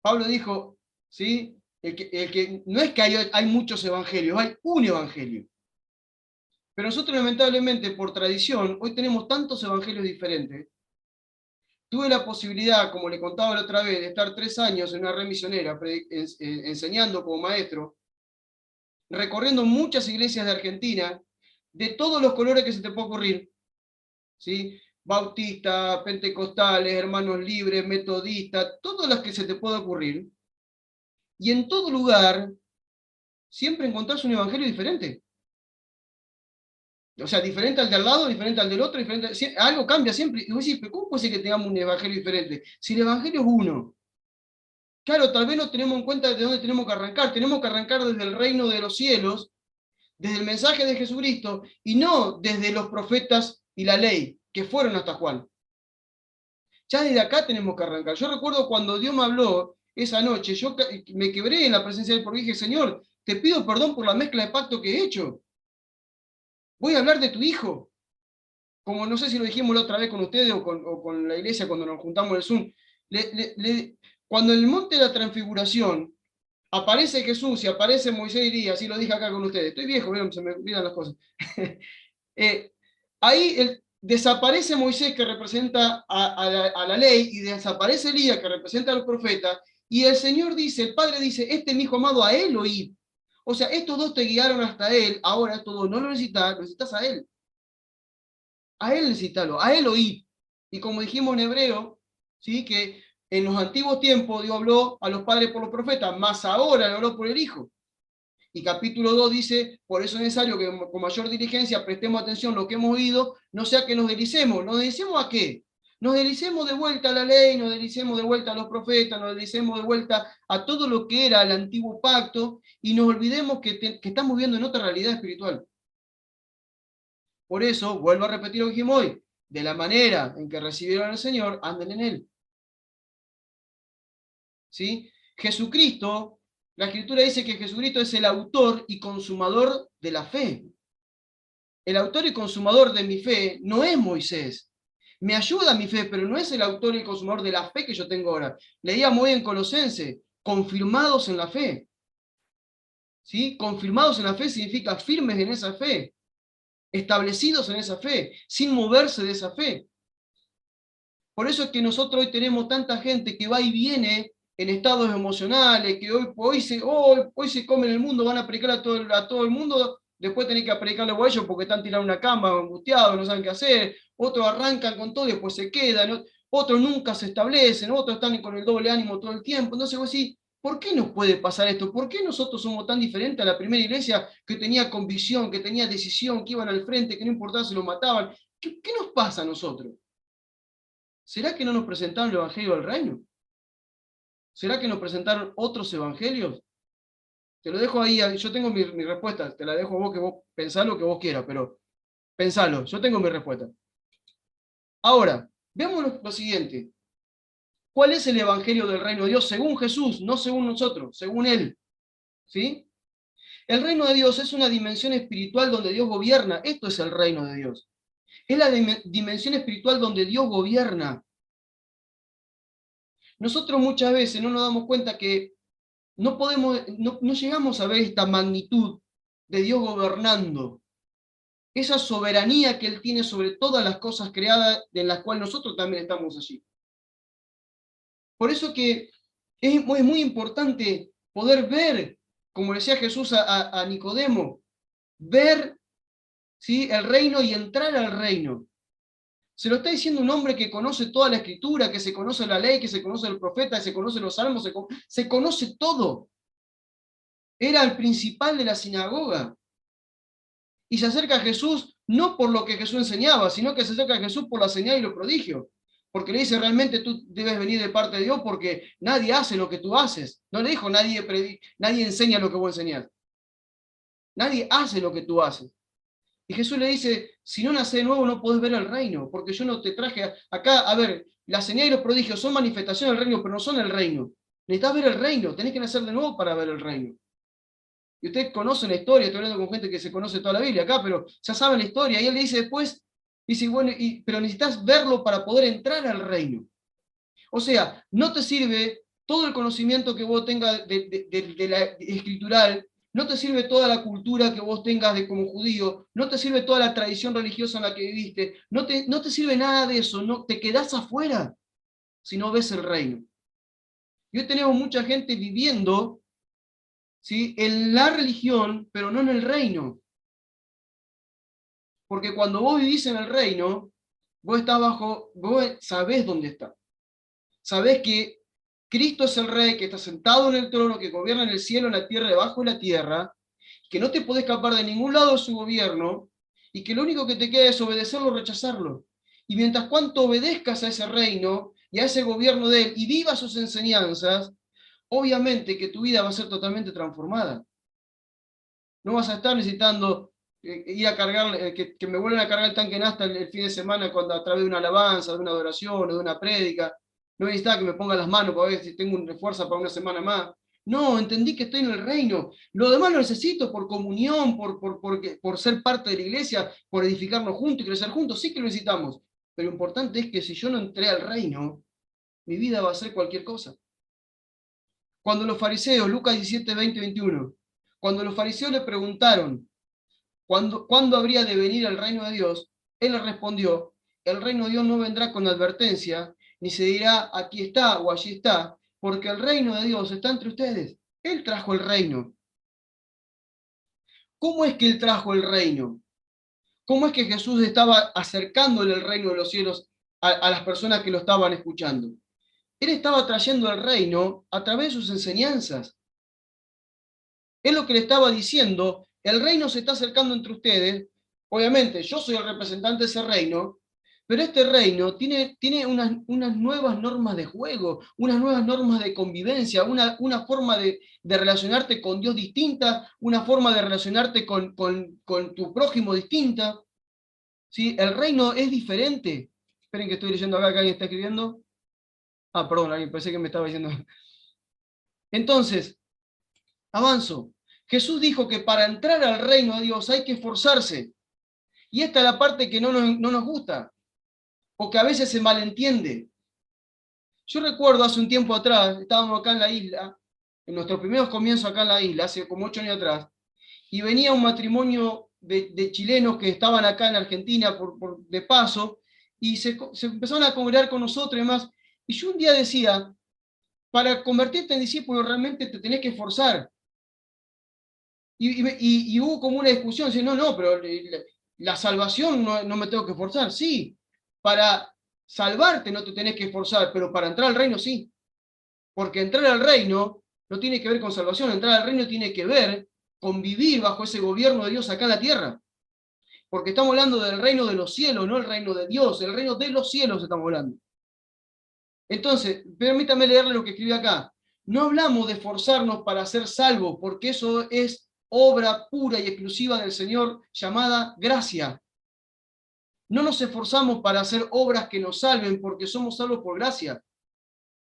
Pablo dijo, ¿sí? No es que hay muchos evangelios, hay un evangelio. Pero nosotros lamentablemente, por tradición, hoy tenemos tantos evangelios diferentes. Tuve la posibilidad, como le contaba la otra vez, de estar 3 años en una red misionera enseñando como maestro, recorriendo muchas iglesias de Argentina, de todos los colores que se te puede ocurrir, ¿sí? Bautistas, pentecostales, hermanos libres, metodistas, todas las que se te pueda ocurrir. Y en todo lugar, siempre encontrás un evangelio diferente. O sea, diferente al de al lado, diferente al del otro, algo cambia siempre. Y vos decís, ¿pero cómo puede ser que tengamos un evangelio diferente? Si el evangelio es uno. Claro, tal vez no tenemos en cuenta de dónde tenemos que arrancar. Tenemos que arrancar desde el reino de los cielos, desde el mensaje de Jesucristo, y no desde los profetas y la ley, que fueron hasta Juan. Ya desde acá tenemos que arrancar. Yo recuerdo cuando Dios me habló esa noche, yo me quebré en la presencia de él porque dije, Señor, te pido perdón por la mezcla de pacto que he hecho. Voy a hablar de tu hijo. como no sé si lo dijimos la otra vez con ustedes o con la iglesia cuando nos juntamos en el Zoom, cuando en el monte de la transfiguración aparece Jesús y aparece Moisés y Elías, así lo dije acá con ustedes, estoy viejo, ¿vieron? Se me olvidan las cosas. Eh, ahí desaparece Moisés que representa a la ley y desaparece Elías que representa a los profetas y el Señor dice, el Padre dice, este es mi hijo amado, a él oíd. O sea, estos dos te guiaron hasta él, ahora estos dos no lo necesitas, lo necesitas a él necesitalo, a él oíd. Y como dijimos en hebreo, ¿sí? Que en los antiguos tiempos Dios habló a los padres por los profetas, más ahora le habló por el Hijo. Y capítulo 2 dice, por eso es necesario que con mayor diligencia prestemos atención a lo que hemos oído, no sea que nos deslicemos. ¿Nos deslicemos a qué? Nos deslicemos de vuelta a la ley, nos deslicemos de vuelta a los profetas, nos deslicemos de vuelta a todo lo que era el antiguo pacto y nos olvidemos que estamos viviendo en otra realidad espiritual. Por eso, vuelvo a repetir lo que dijimos hoy, de la manera en que recibieron al Señor, anden en Él. ¿Sí? Jesucristo, la Escritura dice que Jesucristo es el autor y consumador de la fe. El autor y consumador de mi fe no es Moisés. Me ayuda mi fe, pero no es el autor y consumador de la fe que yo tengo ahora. Leíamos hoy en Colosense, confirmados en la fe. ¿Sí? Confirmados en la fe significa firmes en esa fe, establecidos en esa fe, sin moverse de esa fe. Por eso es que nosotros hoy tenemos tanta gente que va y viene en estados emocionales, que hoy se comen el mundo, van a predicar a todo el mundo, después tienen que predicarle a ellos porque están tirados en una cama, angustiados, no saben qué hacer, otros arrancan con todo y después se quedan, otros nunca se establecen, otros están con el doble ánimo todo el tiempo. Entonces vos decís, ¿por qué nos puede pasar esto? ¿Por qué nosotros somos tan diferentes a la primera iglesia que tenía convicción, que tenía decisión, que iban al frente, que no importaba si lo mataban? ¿Qué nos pasa a nosotros? ¿Será que no nos presentaron el Evangelio del Reino? ¿Será que nos presentaron otros evangelios? Te lo dejo ahí, yo tengo mi respuesta, te la dejo a vos, que vos pensá lo que vos quieras, pero pensalo, yo tengo mi respuesta. Ahora, veamos lo siguiente. ¿Cuál es el Evangelio del Reino de Dios según Jesús, no según nosotros, según Él? ¿Sí? El reino de Dios es una dimensión espiritual donde Dios gobierna. Esto es el reino de Dios. Es la dimensión espiritual donde Dios gobierna. Nosotros muchas veces no nos damos cuenta que no llegamos a ver esta magnitud de Dios gobernando, esa soberanía que Él tiene sobre todas las cosas creadas, de las cuales nosotros también estamos allí. Por eso que es muy importante poder ver, como decía Jesús a Nicodemo, ver, ¿sí?, el reino y entrar al reino. Se lo está diciendo un hombre que conoce toda la escritura, que se conoce la ley, que se conoce el profeta, que se conoce los salmos, se conoce todo. Era el principal de la sinagoga. Y se acerca a Jesús no por lo que Jesús enseñaba, sino que se acerca a Jesús por la señal y los prodigios. Porque le dice, realmente tú debes venir de parte de Dios porque nadie hace lo que tú haces. No le dijo, nadie enseña lo que vos enseñás. Nadie hace lo que tú haces. Y Jesús le dice, si no naces de nuevo no podés ver el reino, porque yo no te traje acá, a ver, la señal y los prodigios son manifestaciones del reino, pero no son el reino. Necesitas ver el reino, tenés que nacer de nuevo para ver el reino. Y ustedes conocen la historia, estoy hablando con gente que se conoce toda la Biblia acá, pero ya saben la historia. Y él le dice después, dice, bueno, pero necesitas verlo para poder entrar al reino. O sea, no te sirve todo el conocimiento que vos tengas de la escritural, no te sirve toda la cultura que vos tengas de como judío, no te sirve toda la tradición religiosa en la que viviste, no te sirve nada de eso, no, te quedás afuera si no ves el reino. Y hoy tenemos mucha gente viviendo, ¿sí?, en la religión, pero no en el reino. Porque cuando vos vivís en el reino, vos sabés dónde está. Sabés que Cristo es el Rey, que está sentado en el trono, que gobierna en el cielo, en la tierra, debajo de la tierra, que no te podés escapar de ningún lado de su gobierno, y que lo único que te queda es obedecerlo o rechazarlo. Y mientras cuanto obedezcas a ese reino y a ese gobierno de él y vivas sus enseñanzas, obviamente que tu vida va a ser totalmente transformada. No vas a estar necesitando ir a cargar, que me vuelvan a cargar el tanque nafta el fin de semana cuando a través de una alabanza, de una adoración o de una prédica. No necesitas que me ponga las manos para ver si tengo una fuerza para una semana más. No, entendí que estoy en el reino. Lo demás lo necesito por comunión, por ser parte de la iglesia, por edificarnos juntos y crecer juntos. Sí que lo necesitamos. Pero lo importante es que si yo no entré al reino, mi vida va a ser cualquier cosa. Cuando los fariseos, Lucas 17, 20, 21, cuando los fariseos le preguntaron ¿cuándo habría de venir el reino de Dios? Él les respondió, el reino de Dios no vendrá con advertencia, ni se dirá aquí está o allí está, porque el reino de Dios está entre ustedes. Él trajo el reino. ¿Cómo es que él trajo el reino? ¿Cómo es que Jesús estaba acercándole el reino de los cielos a las personas que lo estaban escuchando? Él estaba trayendo el reino a través de sus enseñanzas. Es lo que le estaba diciendo, el reino se está acercando entre ustedes, obviamente yo soy el representante de ese reino, pero este reino tiene unas nuevas normas de juego, unas nuevas normas de convivencia, una forma de relacionarte con Dios distinta, una forma de relacionarte con tu prójimo distinta. ¿Sí? El reino es diferente. Esperen que estoy leyendo acá que alguien está escribiendo. Ah, perdón, alguien pensé que me estaba diciendo. Entonces, avanzo. Jesús dijo que para entrar al reino de Dios hay que esforzarse. Y esta es la parte que no nos gusta, o que a veces se malentiende. Yo recuerdo hace un tiempo atrás, estábamos acá en la isla, en nuestros primeros comienzos acá en la isla, hace como 8 años atrás, y venía un matrimonio de chilenos que estaban acá en Argentina de paso, y se empezaron a congregar con nosotros y demás. Y yo un día decía, para convertirte en discípulo realmente te tenés que esforzar. Y hubo como una discusión, no, no, pero la salvación no me tengo que esforzar. Sí, para salvarte no te tenés que esforzar, pero para entrar al reino sí. Porque entrar al reino no tiene que ver con salvación, entrar al reino tiene que ver con vivir bajo ese gobierno de Dios acá en la tierra. Porque estamos hablando del reino de los cielos, no el reino de Dios, el reino de los cielos estamos hablando. Entonces, permítame leerle lo que escribí acá. No hablamos de esforzarnos para ser salvos, porque eso es obra pura y exclusiva del Señor llamada gracia. No nos esforzamos para hacer obras que nos salven, porque somos salvos por gracia.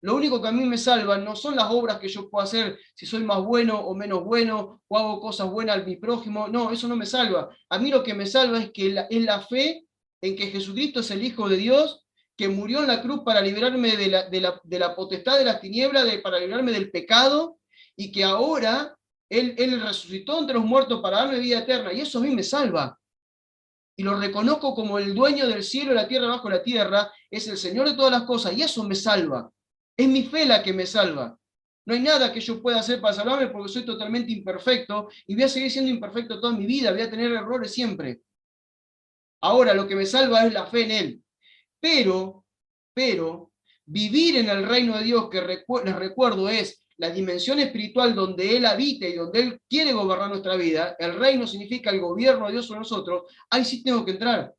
Lo único que a mí me salva no son las obras que yo puedo hacer, si soy más bueno o menos bueno, o hago cosas buenas a mi prójimo. No, eso no me salva. A mí lo que me salva es que es la fe en que Jesucristo es el Hijo de Dios, que murió en la cruz para liberarme de la potestad de las tinieblas, para librarme del pecado, y que ahora él resucitó entre los muertos para darme vida eterna. Y eso a mí me salva. Y lo reconozco como el dueño del cielo y la tierra bajo la tierra, es el Señor de todas las cosas, y eso me salva. Es mi fe la que me salva. No hay nada que yo pueda hacer para salvarme porque soy totalmente imperfecto y voy a seguir siendo imperfecto toda mi vida, voy a tener errores siempre. Ahora lo que me salva es la fe en Él. Pero, vivir en el reino de Dios, que les recuerdo es la dimensión espiritual donde Él habita y donde Él quiere gobernar nuestra vida, el reino significa el gobierno de Dios sobre nosotros, ahí sí tengo que entrar.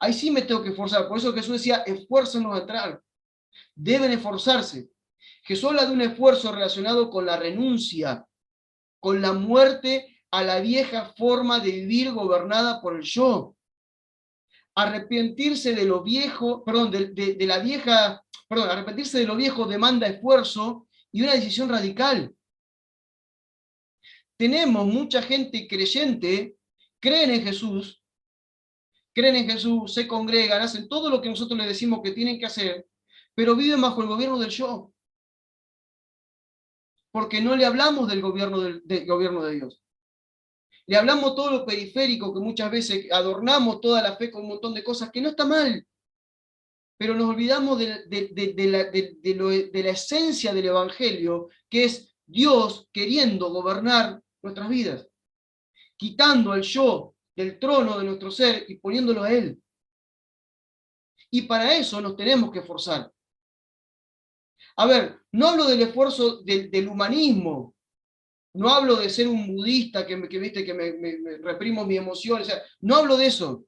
Ahí sí me tengo que esforzar. Por eso Jesús decía, esfuércenos a entrar. Deben esforzarse. Jesús habla de un esfuerzo relacionado con la renuncia, con la muerte a la vieja forma de vivir gobernada por el yo. Arrepentirse de lo viejo, perdón, de la vieja, perdón, arrepentirse de lo viejo demanda esfuerzo y una decisión radical. Tenemos mucha gente creyente, creen en Jesús, se congregan, hacen todo lo que nosotros les decimos que tienen que hacer, pero viven bajo el gobierno del yo. Porque no le hablamos del gobierno de Dios. Le hablamos todo lo periférico, que muchas veces adornamos toda la fe con un montón de cosas, que no está mal, pero nos olvidamos de la esencia del Evangelio, que es Dios queriendo gobernar nuestras vidas, quitando al yo del trono de nuestro ser y poniéndolo a Él. Y para eso nos tenemos que esforzar. A ver, no hablo del esfuerzo del humanismo, no hablo de ser un budista viste, que me reprimo mi emoción, o sea, no hablo de eso.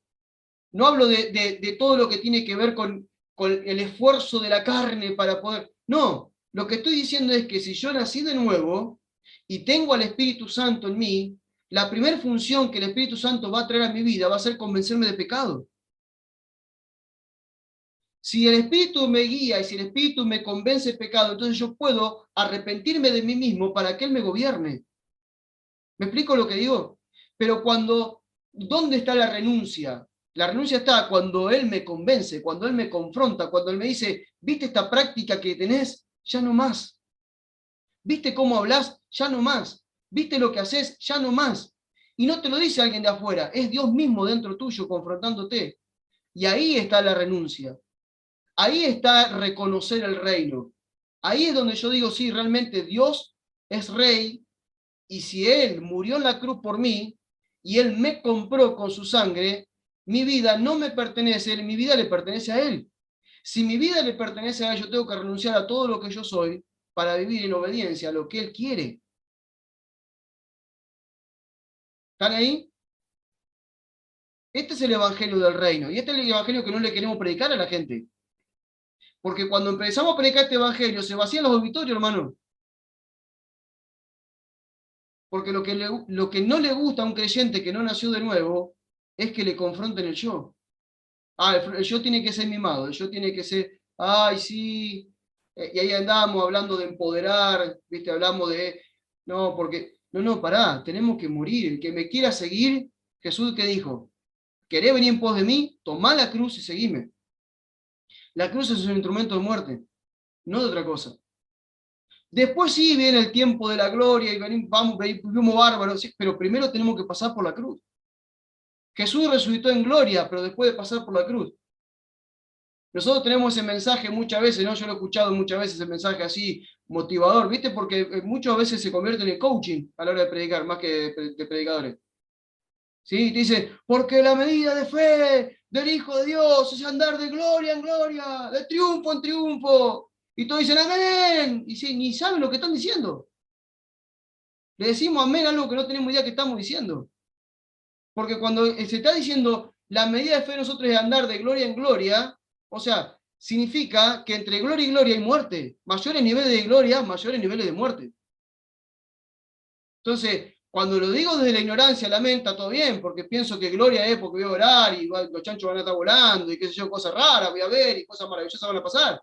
No hablo de todo lo que tiene que ver con el esfuerzo de la carne para poder. No, lo que estoy diciendo es que si yo nací de nuevo y tengo al Espíritu Santo en mí, la primera función que el Espíritu Santo va a traer a mi vida va a ser convencerme de pecado. Si el Espíritu me guía y si el Espíritu me convence de pecado, entonces yo puedo arrepentirme de mí mismo para que Él me gobierne. ¿Me explico lo que digo? Pero ¿dónde está la renuncia? La renuncia está cuando Él me convence, cuando Él me confronta, cuando Él me dice, ¿viste esta práctica que tenés? Ya no más. ¿Viste cómo hablas? Ya no más. ¿Viste lo que haces? Ya no más. Y no te lo dice alguien de afuera, es Dios mismo dentro tuyo confrontándote. Y ahí está la renuncia. Ahí está reconocer el reino. Ahí es donde yo digo, sí, realmente Dios es rey, y si Él murió en la cruz por mí, y Él me compró con su sangre, mi vida no me pertenece a Él, mi vida le pertenece a Él. Si mi vida le pertenece a Él, yo tengo que renunciar a todo lo que yo soy para vivir en obediencia a lo que Él quiere. ¿Están ahí? Este es el evangelio del reino, y este es el evangelio que no le queremos predicar a la gente. Porque cuando empezamos a predicar este evangelio, se vacían los auditorios, hermano. Porque lo que no le gusta a un creyente que no nació de nuevo es que le confronten el yo. Ah, el yo tiene que ser mimado, el yo tiene que ser, ay, sí. Y ahí andamos hablando de empoderar, ¿viste? Hablamos de, no, porque, no, pará, tenemos que morir. El que me quiera seguir, Jesús, ¿qué dijo? ¿Querés venir en pos de mí? Tomá la cruz y seguime. La cruz es un instrumento de muerte, no de otra cosa. Después sí viene el tiempo de la gloria y vivimos bárbaros, sí, pero primero tenemos que pasar por la cruz. Jesús resucitó en gloria, pero después de pasar por la cruz. Nosotros tenemos ese mensaje muchas veces, ¿no? Yo lo he escuchado muchas veces, ese mensaje así motivador, ¿viste? Porque muchas veces se convierten en coaching a la hora de predicar, más que de predicadores. ¿Sí? Y te dicen, porque la medida de fe del Hijo de Dios es andar de gloria en gloria, de triunfo en triunfo. Y todos dicen, amén. Y sí, ni saben lo que están diciendo. Le decimos amén a algo que no tenemos idea que estamos diciendo. Porque cuando se está diciendo la medida de fe de nosotros es andar de gloria en gloria, o sea, significa que entre gloria y gloria hay muerte. Mayores niveles de gloria, mayores niveles de muerte. Entonces, cuando lo digo desde la ignorancia, la mente, está todo bien, porque pienso que gloria es porque voy a orar y los chanchos van a estar volando y qué sé yo, cosas raras voy a ver y cosas maravillosas van a pasar.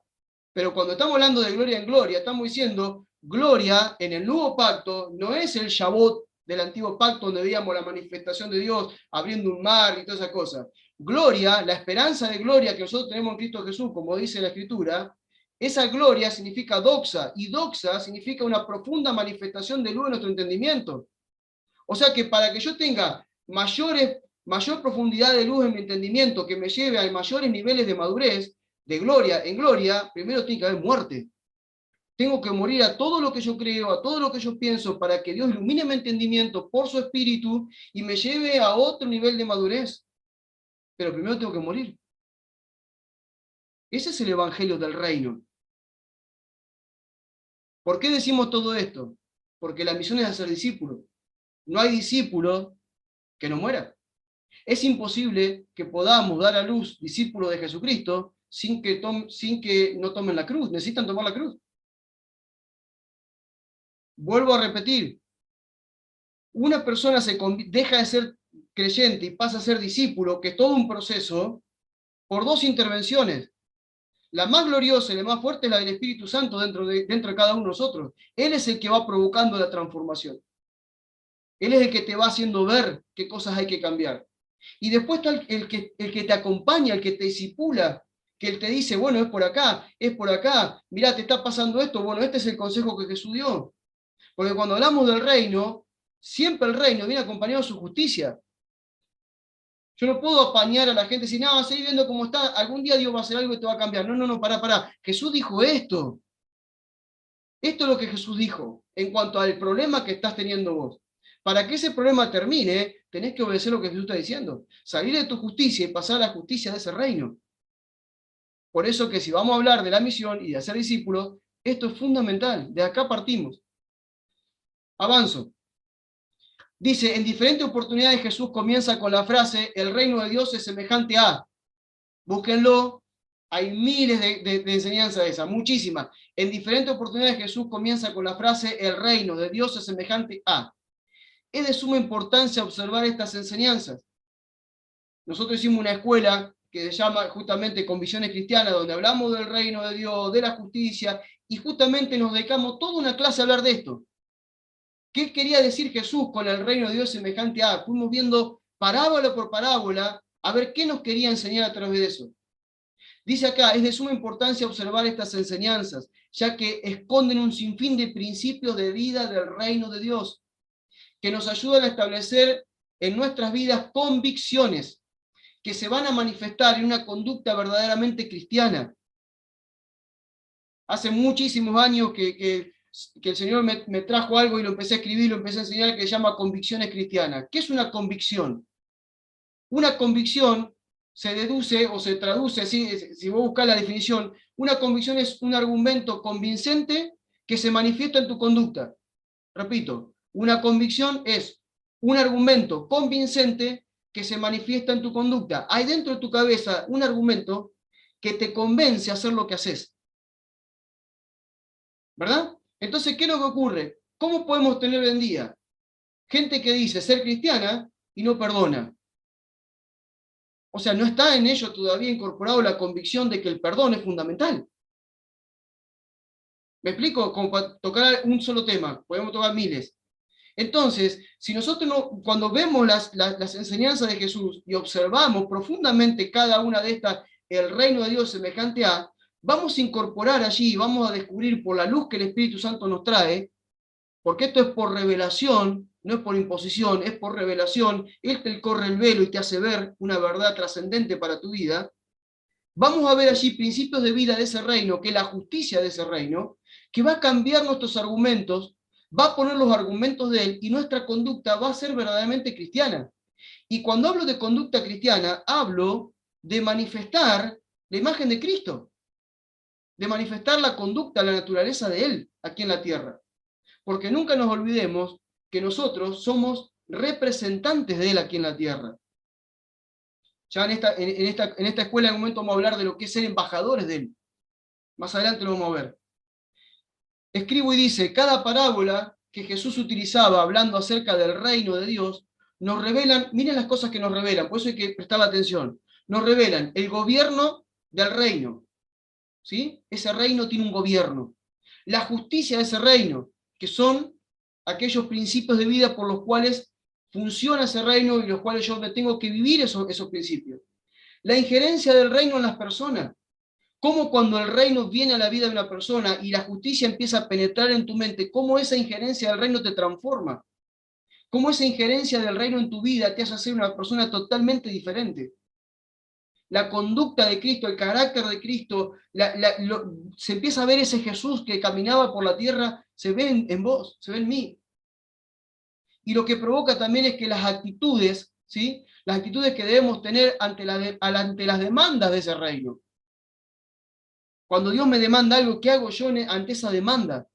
Pero cuando estamos hablando de gloria en gloria, estamos diciendo gloria en el nuevo pacto, no es el Shabbat del antiguo pacto donde veíamos la manifestación de Dios abriendo un mar y todas esas cosas. Gloria, la esperanza de gloria que nosotros tenemos en Cristo Jesús, como dice la Escritura, esa gloria significa doxa, y doxa significa una profunda manifestación de luz en nuestro entendimiento. O sea que para que yo tenga mayor profundidad de luz en mi entendimiento, que me lleve a mayores niveles de madurez, de gloria en gloria, primero tiene que haber muerte. Tengo que morir a todo lo que yo creo, a todo lo que yo pienso, para que Dios ilumine mi entendimiento por su espíritu y me lleve a otro nivel de madurez. Pero primero tengo que morir. Ese es el evangelio del reino. ¿Por qué decimos todo esto? Porque la misión es hacer discípulos. No hay discípulo que no muera. Es imposible que podamos dar a luz discípulos de Jesucristo sin que no tomen la cruz. Necesitan tomar la cruz. Vuelvo a repetir, una persona deja de ser creyente y pasa a ser discípulo, que es todo un proceso, por dos intervenciones. La más gloriosa y la más fuerte es la del Espíritu Santo dentro de cada uno de nosotros. Él es el que va provocando la transformación. Él es el que te va haciendo ver qué cosas hay que cambiar. Y después está el que te acompaña, el que te disipula, que él te dice, bueno, es por acá, mirá, te está pasando esto, bueno, este es el consejo que Jesús dio. Porque cuando hablamos del reino, siempre el reino viene acompañado de su justicia. Yo no puedo apañar a la gente y decir, no, seguí viendo cómo está, algún día Dios va a hacer algo y te va a cambiar. No, pará. Jesús dijo esto. Esto es lo que Jesús dijo en cuanto al problema que estás teniendo vos. Para que ese problema termine, tenés que obedecer lo que Jesús está diciendo. Salir de tu justicia y pasar a la justicia de ese reino. Por eso que si vamos a hablar de la misión y de hacer discípulos, esto es fundamental. De acá partimos. Avanzo. Dice, en diferentes oportunidades Jesús comienza con la frase, el reino de Dios es semejante a. Búsquenlo, hay miles de enseñanzas de esas, muchísimas. En diferentes oportunidades Jesús comienza con la frase, el reino de Dios es semejante a. Es de suma importancia observar estas enseñanzas. Nosotros hicimos una escuela que se llama justamente Convicciones Cristianas, donde hablamos del reino de Dios, de la justicia, y justamente nos dedicamos toda una clase a hablar de esto. ¿Qué quería decir Jesús con el reino de Dios semejante a? Fuimos viendo parábola por parábola a ver qué nos quería enseñar a través de eso. Dice acá, es de suma importancia observar estas enseñanzas, ya que esconden un sinfín de principios de vida del reino de Dios, que nos ayudan a establecer en nuestras vidas convicciones que se van a manifestar en una conducta verdaderamente cristiana. Hace muchísimos años que el Señor me trajo algo y lo empecé a escribir, lo empecé a enseñar, que se llama convicciones cristianas. ¿Qué es una convicción? Una convicción se deduce o se traduce, si vos buscás la definición, una convicción es un argumento convincente que se manifiesta en tu conducta. Repito, una convicción es un argumento convincente que se manifiesta en tu conducta. Hay dentro de tu cabeza un argumento que te convence a hacer lo que haces. ¿Verdad? Entonces, ¿qué es lo que ocurre? ¿Cómo podemos tener hoy en día gente que dice ser cristiana y no perdona? O sea, no está en ello todavía incorporado la convicción de que el perdón es fundamental. ¿Me explico? Como para tocar un solo tema, podemos tocar miles. Entonces, si nosotros cuando vemos las enseñanzas de Jesús y observamos profundamente cada una de estas, el reino de Dios semejante a, vamos a incorporar allí, vamos a descubrir por la luz que el Espíritu Santo nos trae, porque esto es por revelación, no es por imposición, es por revelación. Él te corre el velo y te hace ver una verdad trascendente para tu vida. Vamos a ver allí principios de vida de ese reino, que es la justicia de ese reino, que va a cambiar nuestros argumentos, va a poner los argumentos de él y nuestra conducta va a ser verdaderamente cristiana. Y cuando hablo de conducta cristiana, hablo de manifestar la imagen de Cristo, de manifestar la conducta, la naturaleza de él aquí en la tierra. Porque nunca nos olvidemos que nosotros somos representantes de él aquí en la tierra. Ya en esta escuela en un momento vamos a hablar de lo que es ser embajadores de él. Más adelante lo vamos a ver. Escribo y dice, cada parábola que Jesús utilizaba hablando acerca del reino de Dios, nos revelan, miren las cosas que nos revelan, por eso hay que prestar atención, nos revelan el gobierno del reino, ¿sí? Ese reino tiene un gobierno, la justicia de ese reino, que son aquellos principios de vida por los cuales funciona ese reino y los cuales yo me tengo que vivir esos principios. La injerencia del reino en las personas, cómo cuando el reino viene a la vida de una persona y la justicia empieza a penetrar en tu mente, cómo esa injerencia del reino te transforma, cómo esa injerencia del reino en tu vida te hace ser una persona totalmente diferente. La conducta de Cristo, el carácter de Cristo, se empieza a ver ese Jesús que caminaba por la tierra, se ve en vos, se ve en mí. Y lo que provoca también es que las actitudes, ¿sí? Las actitudes que debemos tener ante las demandas de ese reino. Cuando Dios me demanda algo, ¿qué hago yo ante esa demanda?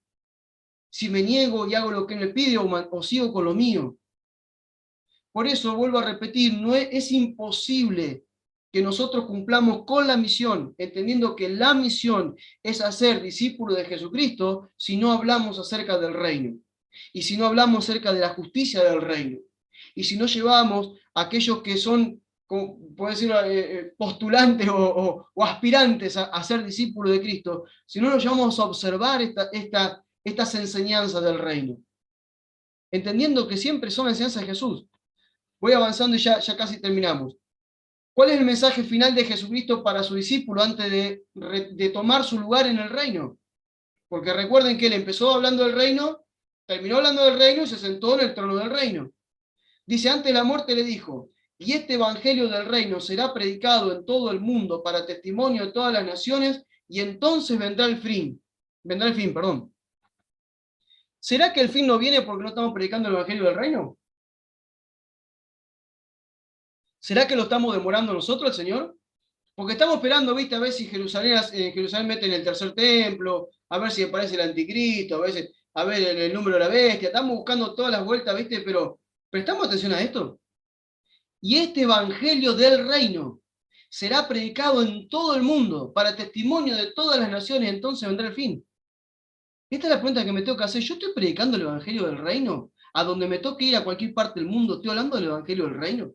Si me niego y hago lo que Él me pide o sigo con lo mío. Por eso, vuelvo a repetir, no es imposible que nosotros cumplamos con la misión, entendiendo que la misión es hacer discípulos de Jesucristo si no hablamos acerca del reino, y si no hablamos acerca de la justicia del reino, y si no llevamos a aquellos que son, puede decir, postulantes o aspirantes a ser discípulos de Cristo, si no nos llevamos a observar estas enseñanzas del reino, entendiendo que siempre son enseñanzas de Jesús. Voy avanzando y ya casi terminamos. ¿Cuál es el mensaje final de Jesucristo para su discípulo antes de tomar su lugar en el reino? Porque recuerden que él empezó hablando del reino, terminó hablando del reino y se sentó en el trono del reino. Dice, antes de la muerte le dijo, y este evangelio del reino será predicado en todo el mundo para testimonio de todas las naciones, y entonces vendrá el fin. Vendrá el fin, perdón. ¿Será que el fin no viene porque no estamos predicando el evangelio del reino? ¿Será que lo estamos demorando nosotros, el Señor? Porque estamos esperando, ¿viste? A ver si Jerusalén meten el tercer templo, a ver si aparece el anticristo, a ver el número de la bestia. Estamos buscando todas las vueltas, ¿viste? Pero prestamos atención a esto. Y este evangelio del reino será predicado en todo el mundo para testimonio de todas las naciones, entonces vendrá el fin. Esta es la pregunta que me tengo que hacer. ¿Yo estoy predicando el evangelio del reino? A donde me toque ir a cualquier parte del mundo, ¿estoy hablando del evangelio del reino?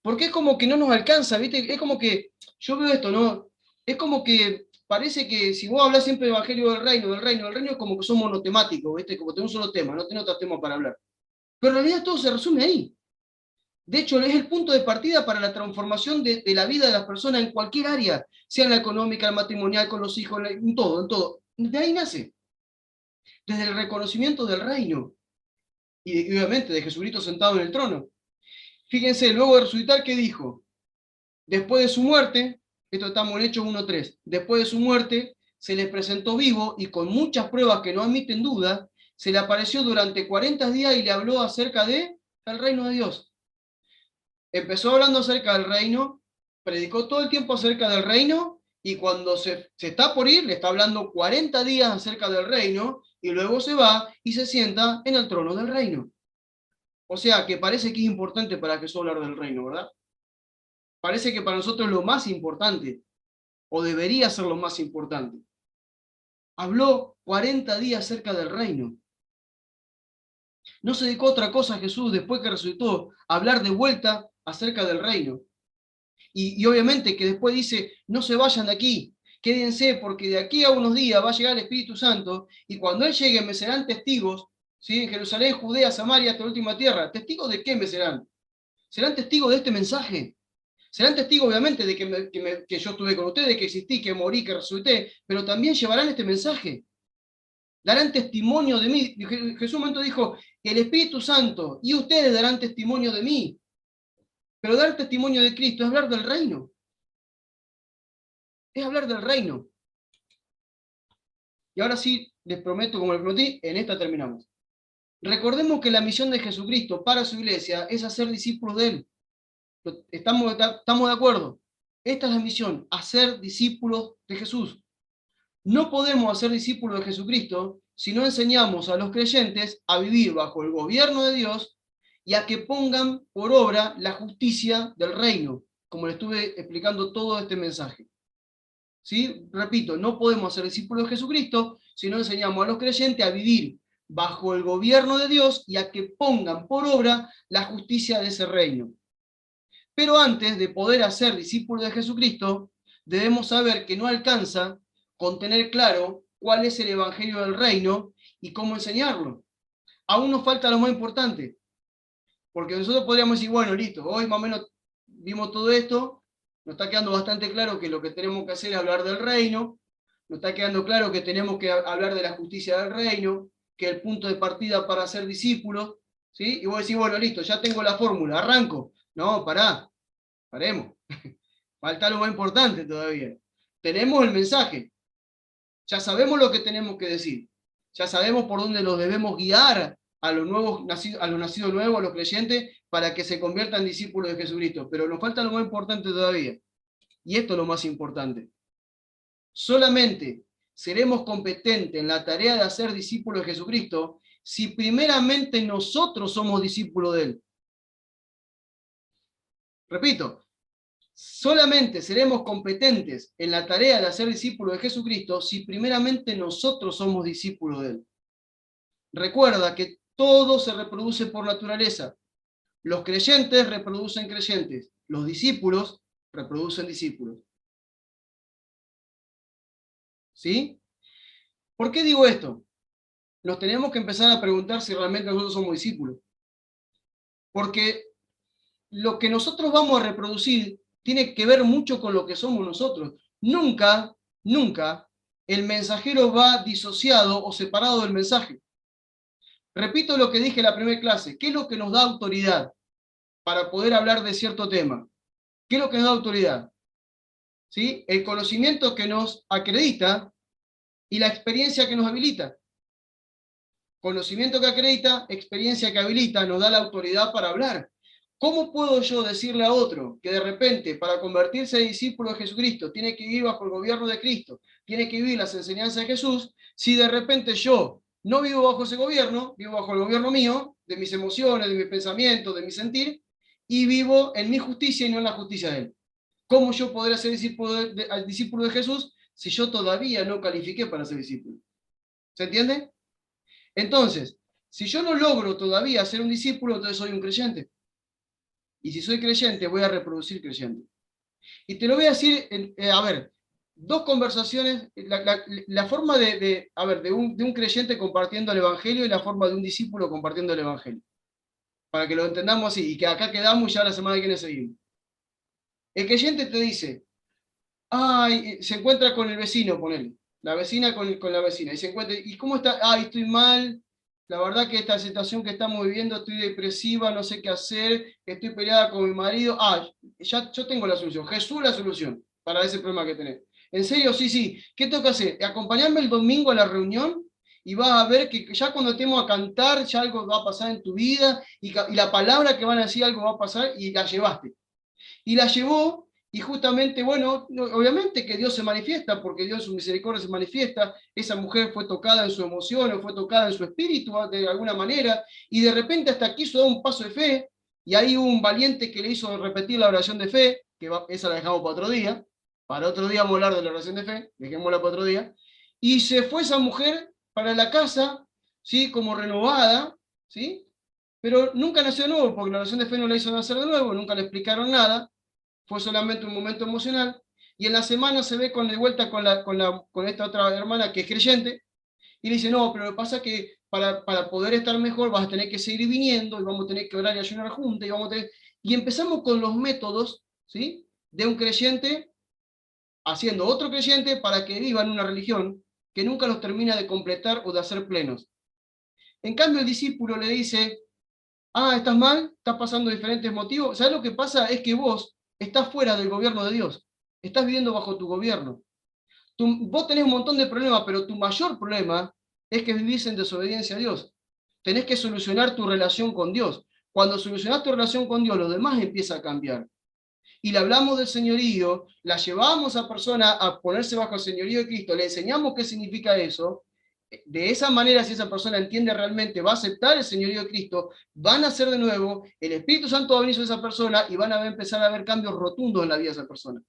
Porque es como que no nos alcanza, ¿viste? Es como que, yo veo esto, ¿no? Es como que parece que si vos hablas siempre del Evangelio del reino, del reino, del reino, es como que somos monotemáticos, ¿viste? Como tenemos un solo tema, no tenemos otros temas para hablar. Pero en realidad todo se resume ahí. De hecho, es el punto de partida para la transformación de la vida de las personas en cualquier área, sea en la económica, en la matrimonial, con los hijos, en todo, en todo. De ahí nace, desde el reconocimiento del reino y obviamente de Jesucristo sentado en el trono. Fíjense, luego de resucitar, ¿qué dijo? Después de su muerte, esto estamos en Hechos 1:3, después de su muerte, se les presentó vivo y con muchas pruebas que no admiten duda, se le apareció durante 40 días y le habló acerca de el reino de Dios. Empezó hablando acerca del reino, predicó todo el tiempo acerca del reino, y cuando se está por ir, le está hablando 40 días acerca del reino, y luego se va y se sienta en el trono del reino. O sea, que parece que es importante para Jesús hablar del reino, ¿verdad? Parece que para nosotros es lo más importante, o debería ser lo más importante. Habló 40 días acerca del reino. No se dedicó a otra cosa a Jesús después que resucitó, a hablar de vuelta acerca del reino. Y obviamente que después dice, no se vayan de aquí, quédense porque de aquí a unos días va a llegar el Espíritu Santo y cuando Él llegue me serán testigos, ¿sí? En Jerusalén, Judea, Samaria, hasta la última tierra. ¿Testigos de qué me serán? Serán testigos de este mensaje. Serán testigos, obviamente, de que yo estuve con ustedes, que existí, que morí, que resucité, pero también llevarán este mensaje. Darán testimonio de mí. Jesús un momento dijo, el Espíritu Santo y ustedes darán testimonio de mí. Pero dar testimonio de Cristo es hablar del reino. Es hablar del reino. Y ahora sí, les prometo, como les prometí, en esta terminamos. Recordemos que la misión de Jesucristo para su iglesia es hacer discípulos de Él. Estamos de acuerdo. Esta es la misión, hacer discípulos de Jesús. No podemos hacer discípulos de Jesucristo si no enseñamos a los creyentes a vivir bajo el gobierno de Dios y a que pongan por obra la justicia del reino, como le estuve explicando todo este mensaje. ¿Sí? Repito, no podemos ser discípulos de Jesucristo si no enseñamos a los creyentes a vivir bajo el gobierno de Dios y a que pongan por obra la justicia de ese reino. Pero antes de poder hacer discípulos de Jesucristo, debemos saber que no alcanza con tener claro cuál es el evangelio del reino y cómo enseñarlo. Aún nos falta lo más importante, porque nosotros podríamos decir, bueno, listo, hoy más o menos vimos todo esto, nos está quedando bastante claro que lo que tenemos que hacer es hablar del reino, nos está quedando claro que tenemos que hablar de la justicia del reino, que el punto de partida para ser discípulos, ¿sí? Y vos decís, bueno, listo, ya tengo la fórmula, arranco. No, paremos. Falta lo más importante todavía. Tenemos el mensaje, ya sabemos lo que tenemos que decir, ya sabemos por dónde los debemos guiar a los nuevos a los nacidos nuevos, a los creyentes, para que se conviertan en discípulos de Jesucristo. Pero nos falta lo más importante todavía. Y esto es lo más importante. Solamente seremos competentes en la tarea de hacer discípulos de Jesucristo si primeramente nosotros somos discípulos de Él. Repito, solamente seremos competentes en la tarea de hacer discípulos de Jesucristo si primeramente nosotros somos discípulos de Él. Recuerda que todo se reproduce por naturaleza. Los creyentes reproducen creyentes. Los discípulos reproducen discípulos. ¿Sí? ¿Por qué digo esto? Nos tenemos que empezar a preguntar si realmente nosotros somos discípulos. Porque lo que nosotros vamos a reproducir tiene que ver mucho con lo que somos nosotros. Nunca, nunca el mensajero va disociado o separado del mensaje. Repito lo que dije en la primera clase. ¿Qué es lo que nos da autoridad para poder hablar de cierto tema? ¿Qué es lo que nos da autoridad? ¿Sí? El conocimiento que nos acredita y la experiencia que nos habilita. Conocimiento que acredita, experiencia que habilita, nos da la autoridad para hablar. ¿Cómo puedo yo decirle a otro que de repente para convertirse en discípulo de Jesucristo tiene que vivir bajo el gobierno de Cristo, tiene que vivir las enseñanzas de Jesús, si de repente yo no vivo bajo ese gobierno, vivo bajo el gobierno mío, de mis emociones, de mis pensamientos, de mi sentir, y vivo en mi justicia y no en la justicia de Él? ¿Cómo yo podré ser discípulo de Jesús si yo todavía no califiqué para ser discípulo? ¿Se entiende? Entonces, si yo no logro todavía ser un discípulo, entonces soy un creyente. Y si soy creyente, voy a reproducir creyente. Y te lo voy a decir, a ver, dos conversaciones, la forma a ver, de un creyente compartiendo el Evangelio y la forma de un discípulo compartiendo el Evangelio. Para que lo entendamos así, y que acá quedamos y ya la semana que viene seguimos. El creyente te dice, ay, se encuentra con el vecino, ponele, la vecina con la vecina, y se encuentra, ¿y cómo está? Ay, estoy mal, la verdad que esta situación que estamos viviendo, estoy depresiva, no sé qué hacer, estoy peleada con mi marido, ya yo tengo la solución, Jesús la solución para ese problema que tenés. En serio, sí, sí, ¿qué tengo que hacer? Acompañarme el domingo a la reunión y vas a ver que ya cuando estemos a cantar, ya algo va a pasar en tu vida, y la palabra que van a decir algo va a pasar, y la llevaste. Y la llevó, y justamente, bueno, obviamente que Dios se manifiesta, porque Dios en su misericordia se manifiesta, esa mujer fue tocada en su emoción, o fue tocada en su espíritu de alguna manera, y de repente hasta quiso dar un paso de fe, y ahí hubo un valiente que le hizo repetir la oración de fe, esa la dejamos para otro día vamos a hablar de la oración de fe, dejémosla para otro día, y se fue esa mujer para la casa, ¿sí? Como renovada, ¿sí? Pero nunca nació de nuevo, porque la oración de fe no la hizo nacer de nuevo, nunca le explicaron nada, fue solamente un momento emocional, y en la semana se ve de vuelta con esta otra hermana que es creyente, y le dice, no, pero lo que pasa es que para poder estar mejor vas a tener que seguir viniendo, y vamos a tener que orar y ayunar juntos, y empezamos con los métodos, ¿sí? De un creyente haciendo otro creyente para que vivan una religión que nunca los termina de completar o de hacer plenos. En cambio, el discípulo le dice, ¿estás mal? ¿Estás pasando diferentes motivos? ¿Sabes lo que pasa? Es que vos estás fuera del gobierno de Dios. Estás viviendo bajo tu gobierno. Vos tenés un montón de problemas, pero tu mayor problema es que vivís en desobediencia a Dios. Tenés que solucionar tu relación con Dios. Cuando solucionás tu relación con Dios, lo demás empieza a cambiar. Y le hablamos del señorío, la llevamos a persona a ponerse bajo el señorío de Cristo, le enseñamos qué significa eso. De esa manera, si esa persona entiende realmente, va a aceptar el señorío de Cristo, van a hacer de nuevo, el Espíritu Santo va a venir sobre esa persona y van a empezar a ver cambios rotundos en la vida de esa persona.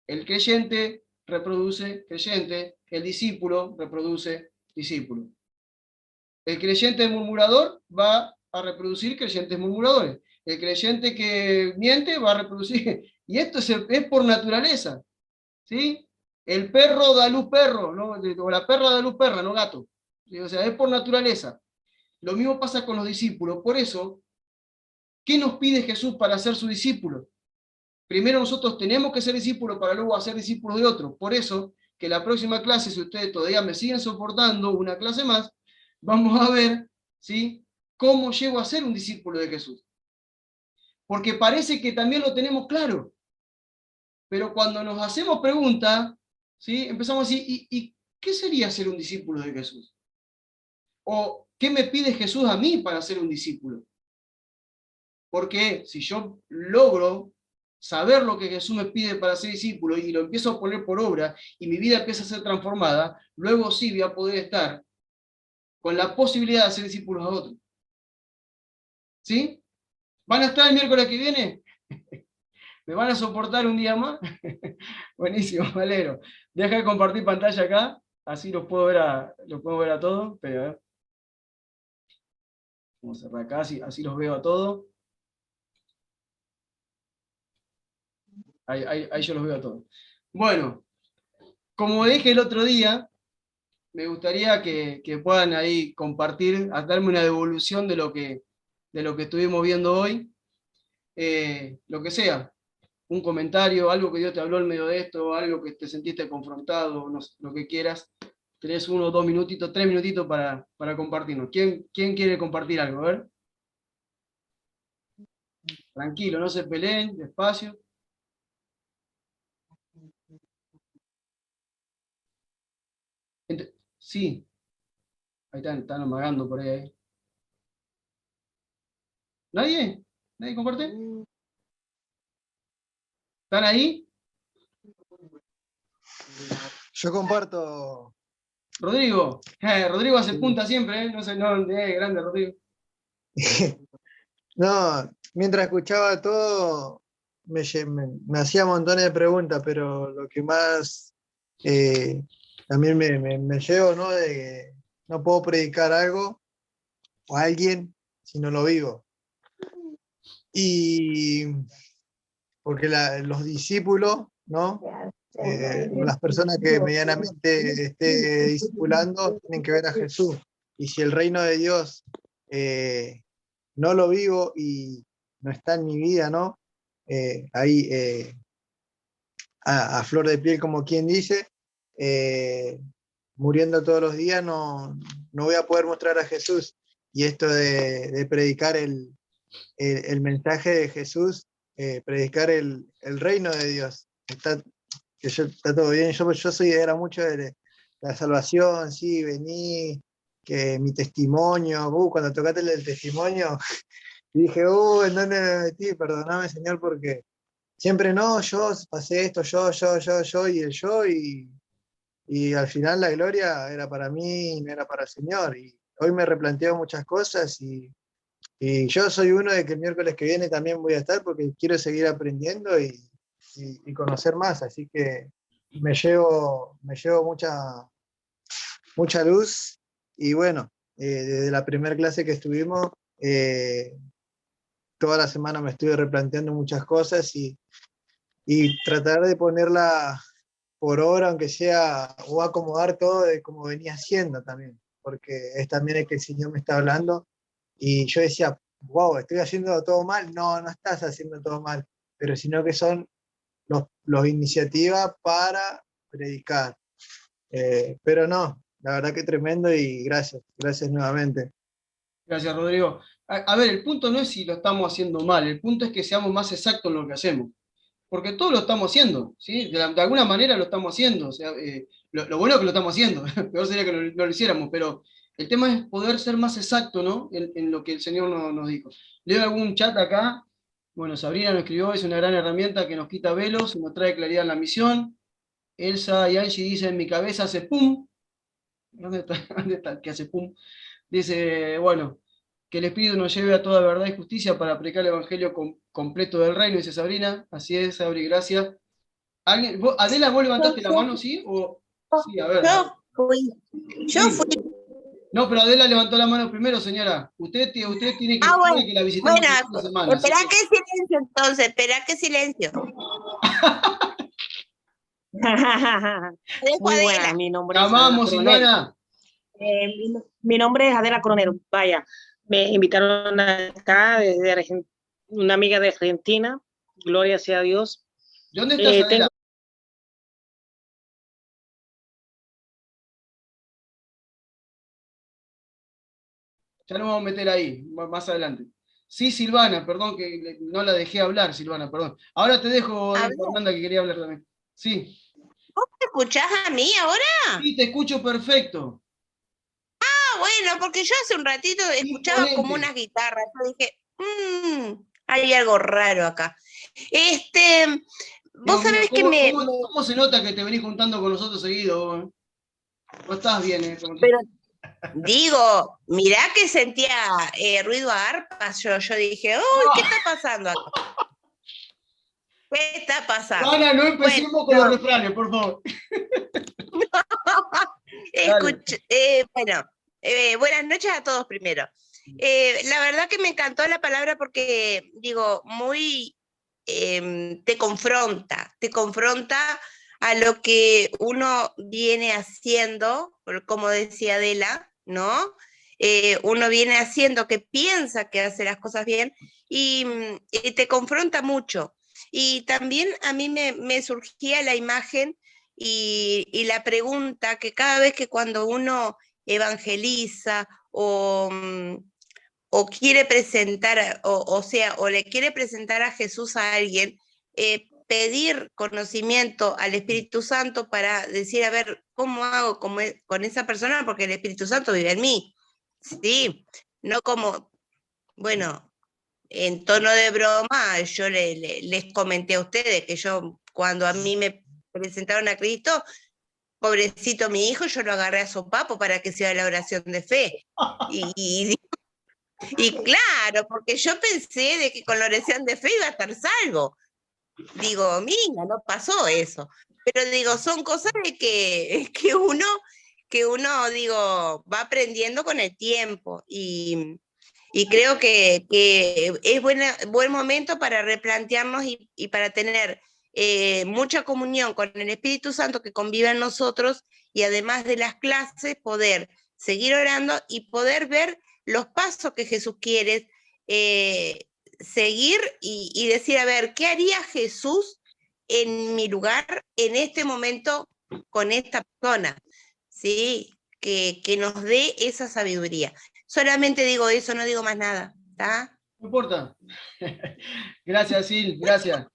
El creyente reproduce creyente, el discípulo reproduce discípulo. El creyente murmurador va a reproducir creyentes murmuradores. El creyente que miente va a reproducir. Y esto es por naturaleza. ¿Sí? El perro da luz perro, ¿no? O la perra da luz perra, no gato. ¿Sí? O sea, es por naturaleza. Lo mismo pasa con los discípulos. Por eso, ¿qué nos pide Jesús para ser su discípulo? Primero nosotros tenemos que ser discípulos para luego hacer discípulos de otros. Por eso, que la próxima clase, si ustedes todavía me siguen soportando una clase más, vamos a ver, ¿sí? Cómo llego a ser un discípulo de Jesús. Porque parece que también lo tenemos claro. Pero cuando nos hacemos preguntas, ¿sí? Empezamos a decir, ¿y qué sería ser un discípulo de Jesús? ¿O qué me pide Jesús a mí para ser un discípulo? Porque si yo logro saber lo que Jesús me pide para ser discípulo y lo empiezo a poner por obra y mi vida empieza a ser transformada, luego sí voy a poder estar con la posibilidad de hacer discípulos a otros. ¿Sí? ¿Van a estar el miércoles que viene? ¿Me van a soportar un día más? Buenísimo, Valero. Deja de compartir pantalla acá, así los puedo ver a todos. Pero, vamos a cerrar acá, así los veo a todos. Ahí yo los veo a todos. Bueno, como dije el otro día, me gustaría que puedan ahí compartir, darme una devolución de lo que estuvimos viendo hoy. Lo que sea, un comentario, algo que Dios te habló en medio de esto, algo que te sentiste confrontado, no sé, lo que quieras. Tenés 1, 2 minutitos, 3 minutitos para compartirnos. ¿Quién quiere compartir algo? A ver. Tranquilo, no se peleen, despacio. Sí, ahí están amagando por ahí. ¿Nadie? ¿Nadie comparte? ¿Están ahí? Yo comparto. Rodrigo. Rodrigo hace punta siempre, ¿eh? No sé, no, grande Rodrigo. No, mientras escuchaba todo, me hacía montones de preguntas, pero lo que más también me llevo, ¿no? De que no puedo predicar algo o a alguien si no lo vivo. y porque los discípulos, ¿no? Las personas que medianamente esté discipulando tienen que ver a Jesús. Y si el reino de Dios no lo vivo y no está en mi vida, ¿no? Ahí a flor de piel, como quien dice, muriendo todos los días, no voy a poder mostrar a Jesús. Y esto de predicar el mensaje de Jesús, predicar el reino de Dios. Está todo bien. Yo era mucho de la salvación, sí, vení, que mi testimonio, cuando tocaste el testimonio, dije, ¿en dónde me metí? Perdóname, Señor, porque siempre no, yo pasé esto, yo, y el yo, y al final la gloria era para mí, no era para el Señor. Y hoy me replanteo muchas cosas y yo soy uno de que el miércoles que viene también voy a estar porque quiero seguir aprendiendo y conocer más. Así que me llevo mucha luz. Y bueno, desde la primera clase que estuvimos, toda la semana me estuve replanteando muchas cosas y tratar de ponerla por obra, aunque sea, o acomodar todo de como venía haciendo también, porque es también el que el Señor me está hablando. Y yo decía, wow, estoy haciendo todo mal. No, no estás haciendo todo mal, pero sino que son los iniciativas para predicar. Pero no, la verdad que tremendo y gracias nuevamente. Gracias, Rodrigo. A ver, el punto no es si lo estamos haciendo mal, el punto es que seamos más exactos en lo que hacemos. Porque todos lo estamos haciendo, ¿sí? De alguna manera lo estamos haciendo. O sea, lo bueno es que lo estamos haciendo, peor sería que no lo hiciéramos, pero el tema es poder ser más exacto, ¿no? En lo que el Señor nos dijo. Leo algún chat acá. Bueno, Sabrina nos escribió, es una gran herramienta que nos quita velos y nos trae claridad en la misión. Elsa y Angie dicen, mi cabeza hace pum. ¿Dónde está? ¿Dónde está? ¿Qué hace pum? Dice, bueno, que el Espíritu nos lleve a toda verdad y justicia para aplicar el Evangelio completo del reino, dice Sabrina. Así es, Sabri, gracias. Adela, ¿vos levantaste la mano, sí? Sí, a ver. Yo fui. Sí. No, pero Adela levantó la mano primero, señora. Usted tiene que, Bueno, que la visitamos el fin de semana. espera que silencio entonces, espera que silencio. Muy buena, mi nombre Te es Adela amamos, Coronel. Silvana. Mi nombre es Adela Coronel. Vaya, me invitaron acá desde Argentina, una amiga de Argentina, gloria sea a Dios. ¿Dónde estás, Adela? Tengo Ya nos vamos a meter ahí, más adelante. Sí, Silvana, perdón que no la dejé hablar, Silvana, perdón. Ahora te dejo, Fernanda, que quería hablar también. Sí. ¿Vos me escuchás a mí ahora? Sí, te escucho perfecto. Ah, bueno, porque yo hace un ratito escuchaba como unas guitarras. Yo dije, hay algo raro acá. Vos sabés que ¿Cómo se nota que te venís juntando con nosotros seguido? No estás bien, Pero digo, mirá que sentía ruido a arpas. Yo dije, uy, ¿qué está pasando acá? ¿Qué está pasando? Ana, no empecemos con los refranes, por favor. Buenas noches a todos primero. La verdad que me encantó la palabra porque, digo, te confronta a lo que uno viene haciendo, como decía Adela, ¿no? Uno viene haciendo que piensa que hace las cosas bien y te confronta mucho. Y también a mí me surgía la imagen y la pregunta que cada vez que cuando uno evangeliza o quiere presentar, o le quiere presentar a Jesús a alguien, pedir conocimiento al Espíritu Santo para decir, a ver, ¿cómo hago con esa persona? Porque el Espíritu Santo vive en mí, ¿sí? No como, bueno, en tono de broma, yo les comenté a ustedes que yo, cuando a mí me presentaron a Cristo, pobrecito mi hijo, yo lo agarré a sopapo para que sea la oración de fe. Y claro, porque yo pensé de que con la oración de fe iba a estar salvo. Digo, mira, no pasó eso. Pero digo, son cosas de que uno, digo, va aprendiendo con el tiempo. Y Y creo que es buen momento para replantearnos y para tener mucha comunión con el Espíritu Santo que convive en nosotros, y además de las clases, poder seguir orando y poder ver los pasos que Jesús quiere seguir y decir, a ver, ¿qué haría Jesús en mi lugar en este momento con esta persona? ¿Sí? Que nos dé esa sabiduría. Solamente digo eso, no digo más nada, ¿está? No importa. Gracias, Sil, gracias.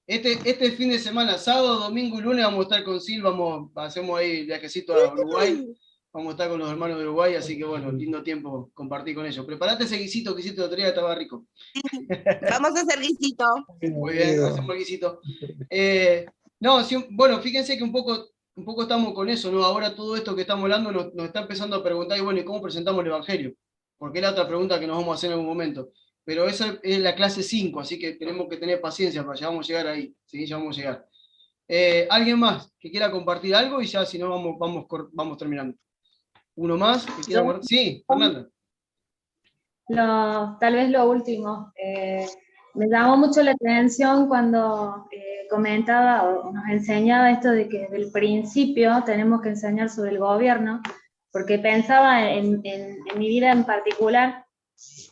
Este fin de semana, sábado, domingo y lunes, vamos a estar con Sil, hacemos ahí el viajecito a Uruguay, vamos a estar con los hermanos de Uruguay, así que bueno, lindo tiempo compartir con ellos. Preparate ese guisito que hiciste el otro día, estaba rico. Vamos a hacer guisito. Muy bien, hacemos el guisito. No, sí, bueno, fíjense que un poco estamos con eso, ¿no? Ahora todo esto que estamos hablando nos está empezando a preguntar, y bueno, ¿y cómo presentamos el Evangelio? Porque es la otra pregunta que nos vamos a hacer en algún momento. Pero esa es la clase 5, así que tenemos que tener paciencia, para ya vamos a llegar ahí, ¿sí? Ya vamos a llegar. ¿Alguien más que quiera compartir algo? Y ya si no, vamos terminando. ¿Uno más que quiera compartir? Sí, Fernanda. Tal vez lo último. Me llamó mucho la atención cuando comentaba o nos enseñaba esto de que desde el principio tenemos que enseñar sobre el gobierno, porque pensaba en mi vida en particular.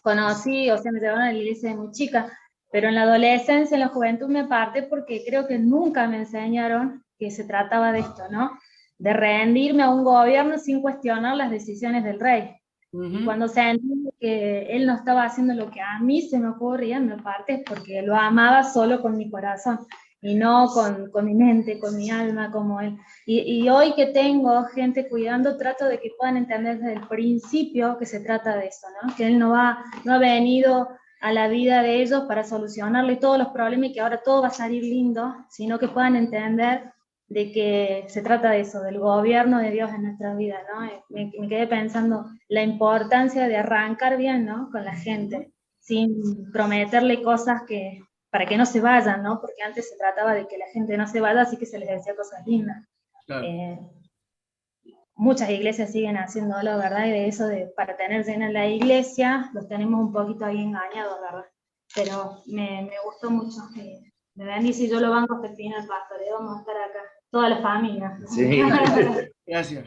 Conocí, o sea, me llevaron a la iglesia de muy chica, pero en la adolescencia, en la juventud me aparté porque creo que nunca me enseñaron que se trataba de esto, ¿no? De rendirme a un gobierno sin cuestionar las decisiones del rey. Y cuando sentí que él no estaba haciendo lo que a mí se me ocurría, me aparté porque lo amaba solo con mi corazón y no con mi mente, con mi alma, como él. Y hoy que tengo gente cuidando, trato de que puedan entender desde el principio que se trata de eso, ¿no? Que él no ha venido a la vida de ellos para solucionarle todos los problemas y que ahora todo va a salir lindo, sino que puedan entender de que se trata de eso, del gobierno de Dios en nuestras vidas, ¿no? Me quedé pensando la importancia de arrancar bien, ¿no? Con la gente, sin prometerle cosas para que no se vayan, ¿no? Porque antes se trataba de que la gente no se vaya, así que se les decía cosas lindas. Claro. Muchas iglesias siguen haciéndolo, ¿verdad? Y de eso, para tener llena la iglesia, los tenemos un poquito ahí engañados, ¿verdad? Pero me gustó mucho. Me bendice y yo lo banco hasta el final, pastor. Vamos a estar acá, toda la familia. Sí. Gracias.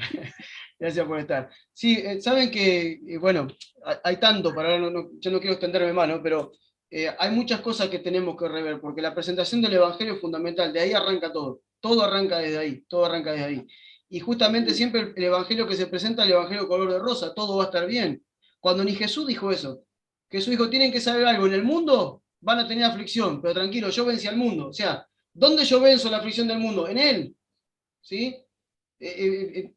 Gracias por estar. Sí, saben que, bueno, hay tanto, yo no quiero extenderme más, ¿no? Pero hay muchas cosas que tenemos que rever, porque la presentación del Evangelio es fundamental, de ahí arranca todo. Todo arranca desde ahí, todo arranca desde ahí. Y justamente siempre el Evangelio que se presenta, el Evangelio color de rosa, todo va a estar bien. Cuando ni Jesús dijo eso. Jesús dijo, tienen que saber algo, en el mundo van a tener aflicción, pero tranquilo, yo vencí al mundo. O sea, ¿dónde yo venzo la aflicción del mundo? En Él. ¿Sí?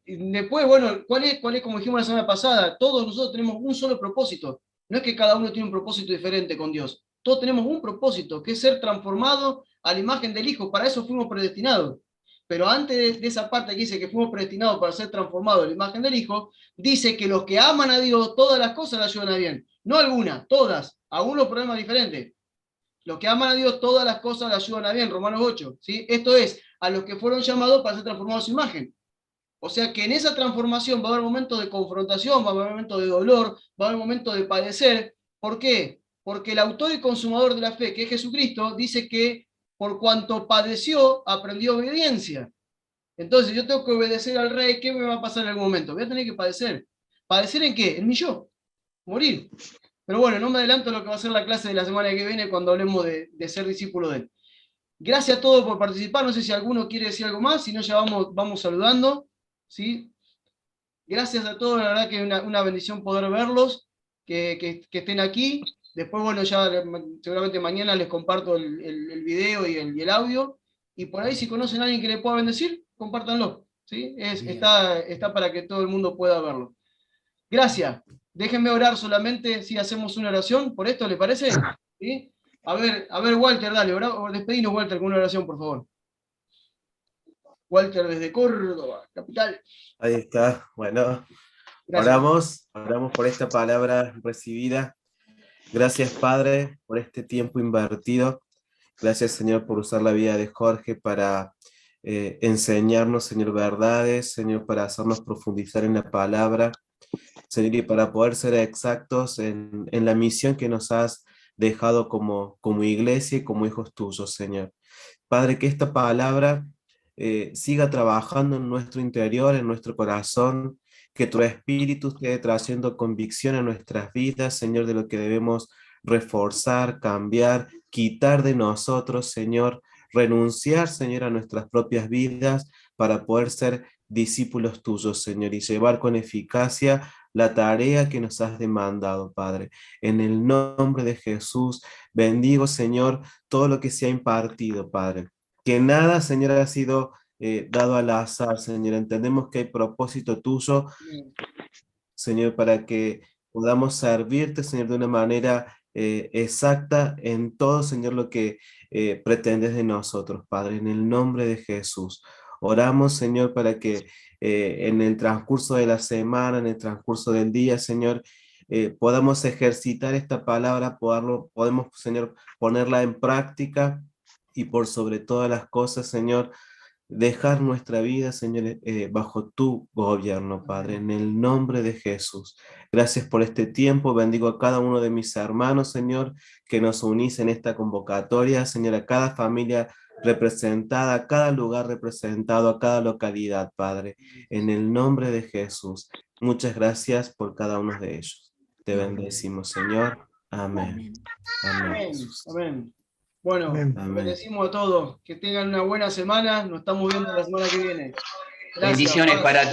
Después, bueno, ¿cuál es, como dijimos la semana pasada? Todos nosotros tenemos un solo propósito. No es que cada uno tiene un propósito diferente con Dios. Todos tenemos un propósito, que es ser transformado a la imagen del Hijo. Para eso fuimos predestinados. Pero antes de esa parte que dice que fuimos predestinados para ser transformados a la imagen del Hijo, dice que los que aman a Dios, todas las cosas las ayudan a bien. No algunas, todas. Algunos problemas diferentes. Los que aman a Dios, todas las cosas las ayudan a bien. Romanos 8. ¿Sí? Esto es, a los que fueron llamados para ser transformados a su imagen. O sea que en esa transformación va a haber momentos de confrontación, va a haber momentos de dolor, va a haber momentos de padecer. ¿Por qué? Porque el autor y consumador de la fe, que es Jesucristo, dice que por cuanto padeció, aprendió obediencia. Entonces yo tengo que obedecer al rey. ¿Qué me va a pasar en algún momento? Voy a tener que padecer. ¿Padecer en qué? En mi yo. Morir. Pero bueno, no me adelanto a lo que va a ser la clase de la semana que viene cuando hablemos de ser discípulo de él. Gracias a todos por participar. No sé si alguno quiere decir algo más, si no ya vamos saludando. ¿Sí? Gracias a todos, la verdad que es una bendición poder verlos, que estén aquí. Después, bueno, ya seguramente mañana les comparto el video y el audio. Y por ahí, si conocen a alguien que le pueda bendecir, compártanlo. ¿Sí? Está para que todo el mundo pueda verlo. Gracias. Déjenme orar solamente, si hacemos una oración por esto, ¿le parece? ¿Sí? A ver, Walter, dale, despedinos, Walter, con una oración, por favor. Walter desde Córdoba, capital. Ahí está, bueno, oramos por esta palabra recibida. Gracias, Padre, por este tiempo invertido. Gracias, Señor, por usar la vida de Jorge para enseñarnos, Señor, verdades, Señor, para hacernos profundizar en la palabra. Señor, y para poder ser exactos en la misión que nos has dejado como iglesia y como hijos tuyos, Señor. Padre, que esta palabra siga trabajando en nuestro interior, en nuestro corazón, que tu Espíritu esté trayendo convicción a nuestras vidas, Señor, de lo que debemos reforzar, cambiar, quitar de nosotros, Señor, renunciar, Señor, a nuestras propias vidas para poder ser discípulos tuyos, Señor, y llevar con eficacia la tarea que nos has demandado, Padre. En el nombre de Jesús, bendigo, Señor, todo lo que se ha impartido, Padre. Que nada, Señor, ha sido dado al azar, Señor. Entendemos que hay propósito tuyo, Señor, para que podamos servirte, Señor, de una manera exacta en todo, Señor, lo que pretendes de nosotros, Padre, en el nombre de Jesús. Oramos, Señor, para que en el transcurso de la semana, en el transcurso del día, Señor, podamos ejercitar esta palabra, podemos, Señor, ponerla en práctica y por sobre todas las cosas, Señor, dejar nuestra vida, Señor, bajo tu gobierno, Padre, en el nombre de Jesús. Gracias por este tiempo. Bendigo a cada uno de mis hermanos, Señor, que nos unís en esta convocatoria, Señor, a cada familia representada, a cada lugar representado, a cada localidad, Padre, en el nombre de Jesús. Muchas gracias por cada uno de ellos. Te bendecimos, Señor. Amén. Amén. Amén. Jesús. Amén. Bueno, Amén. Amén. bendecimos a todos. Que tengan una buena semana. Nos estamos viendo la semana que viene. Gracias, Bendiciones Padre. para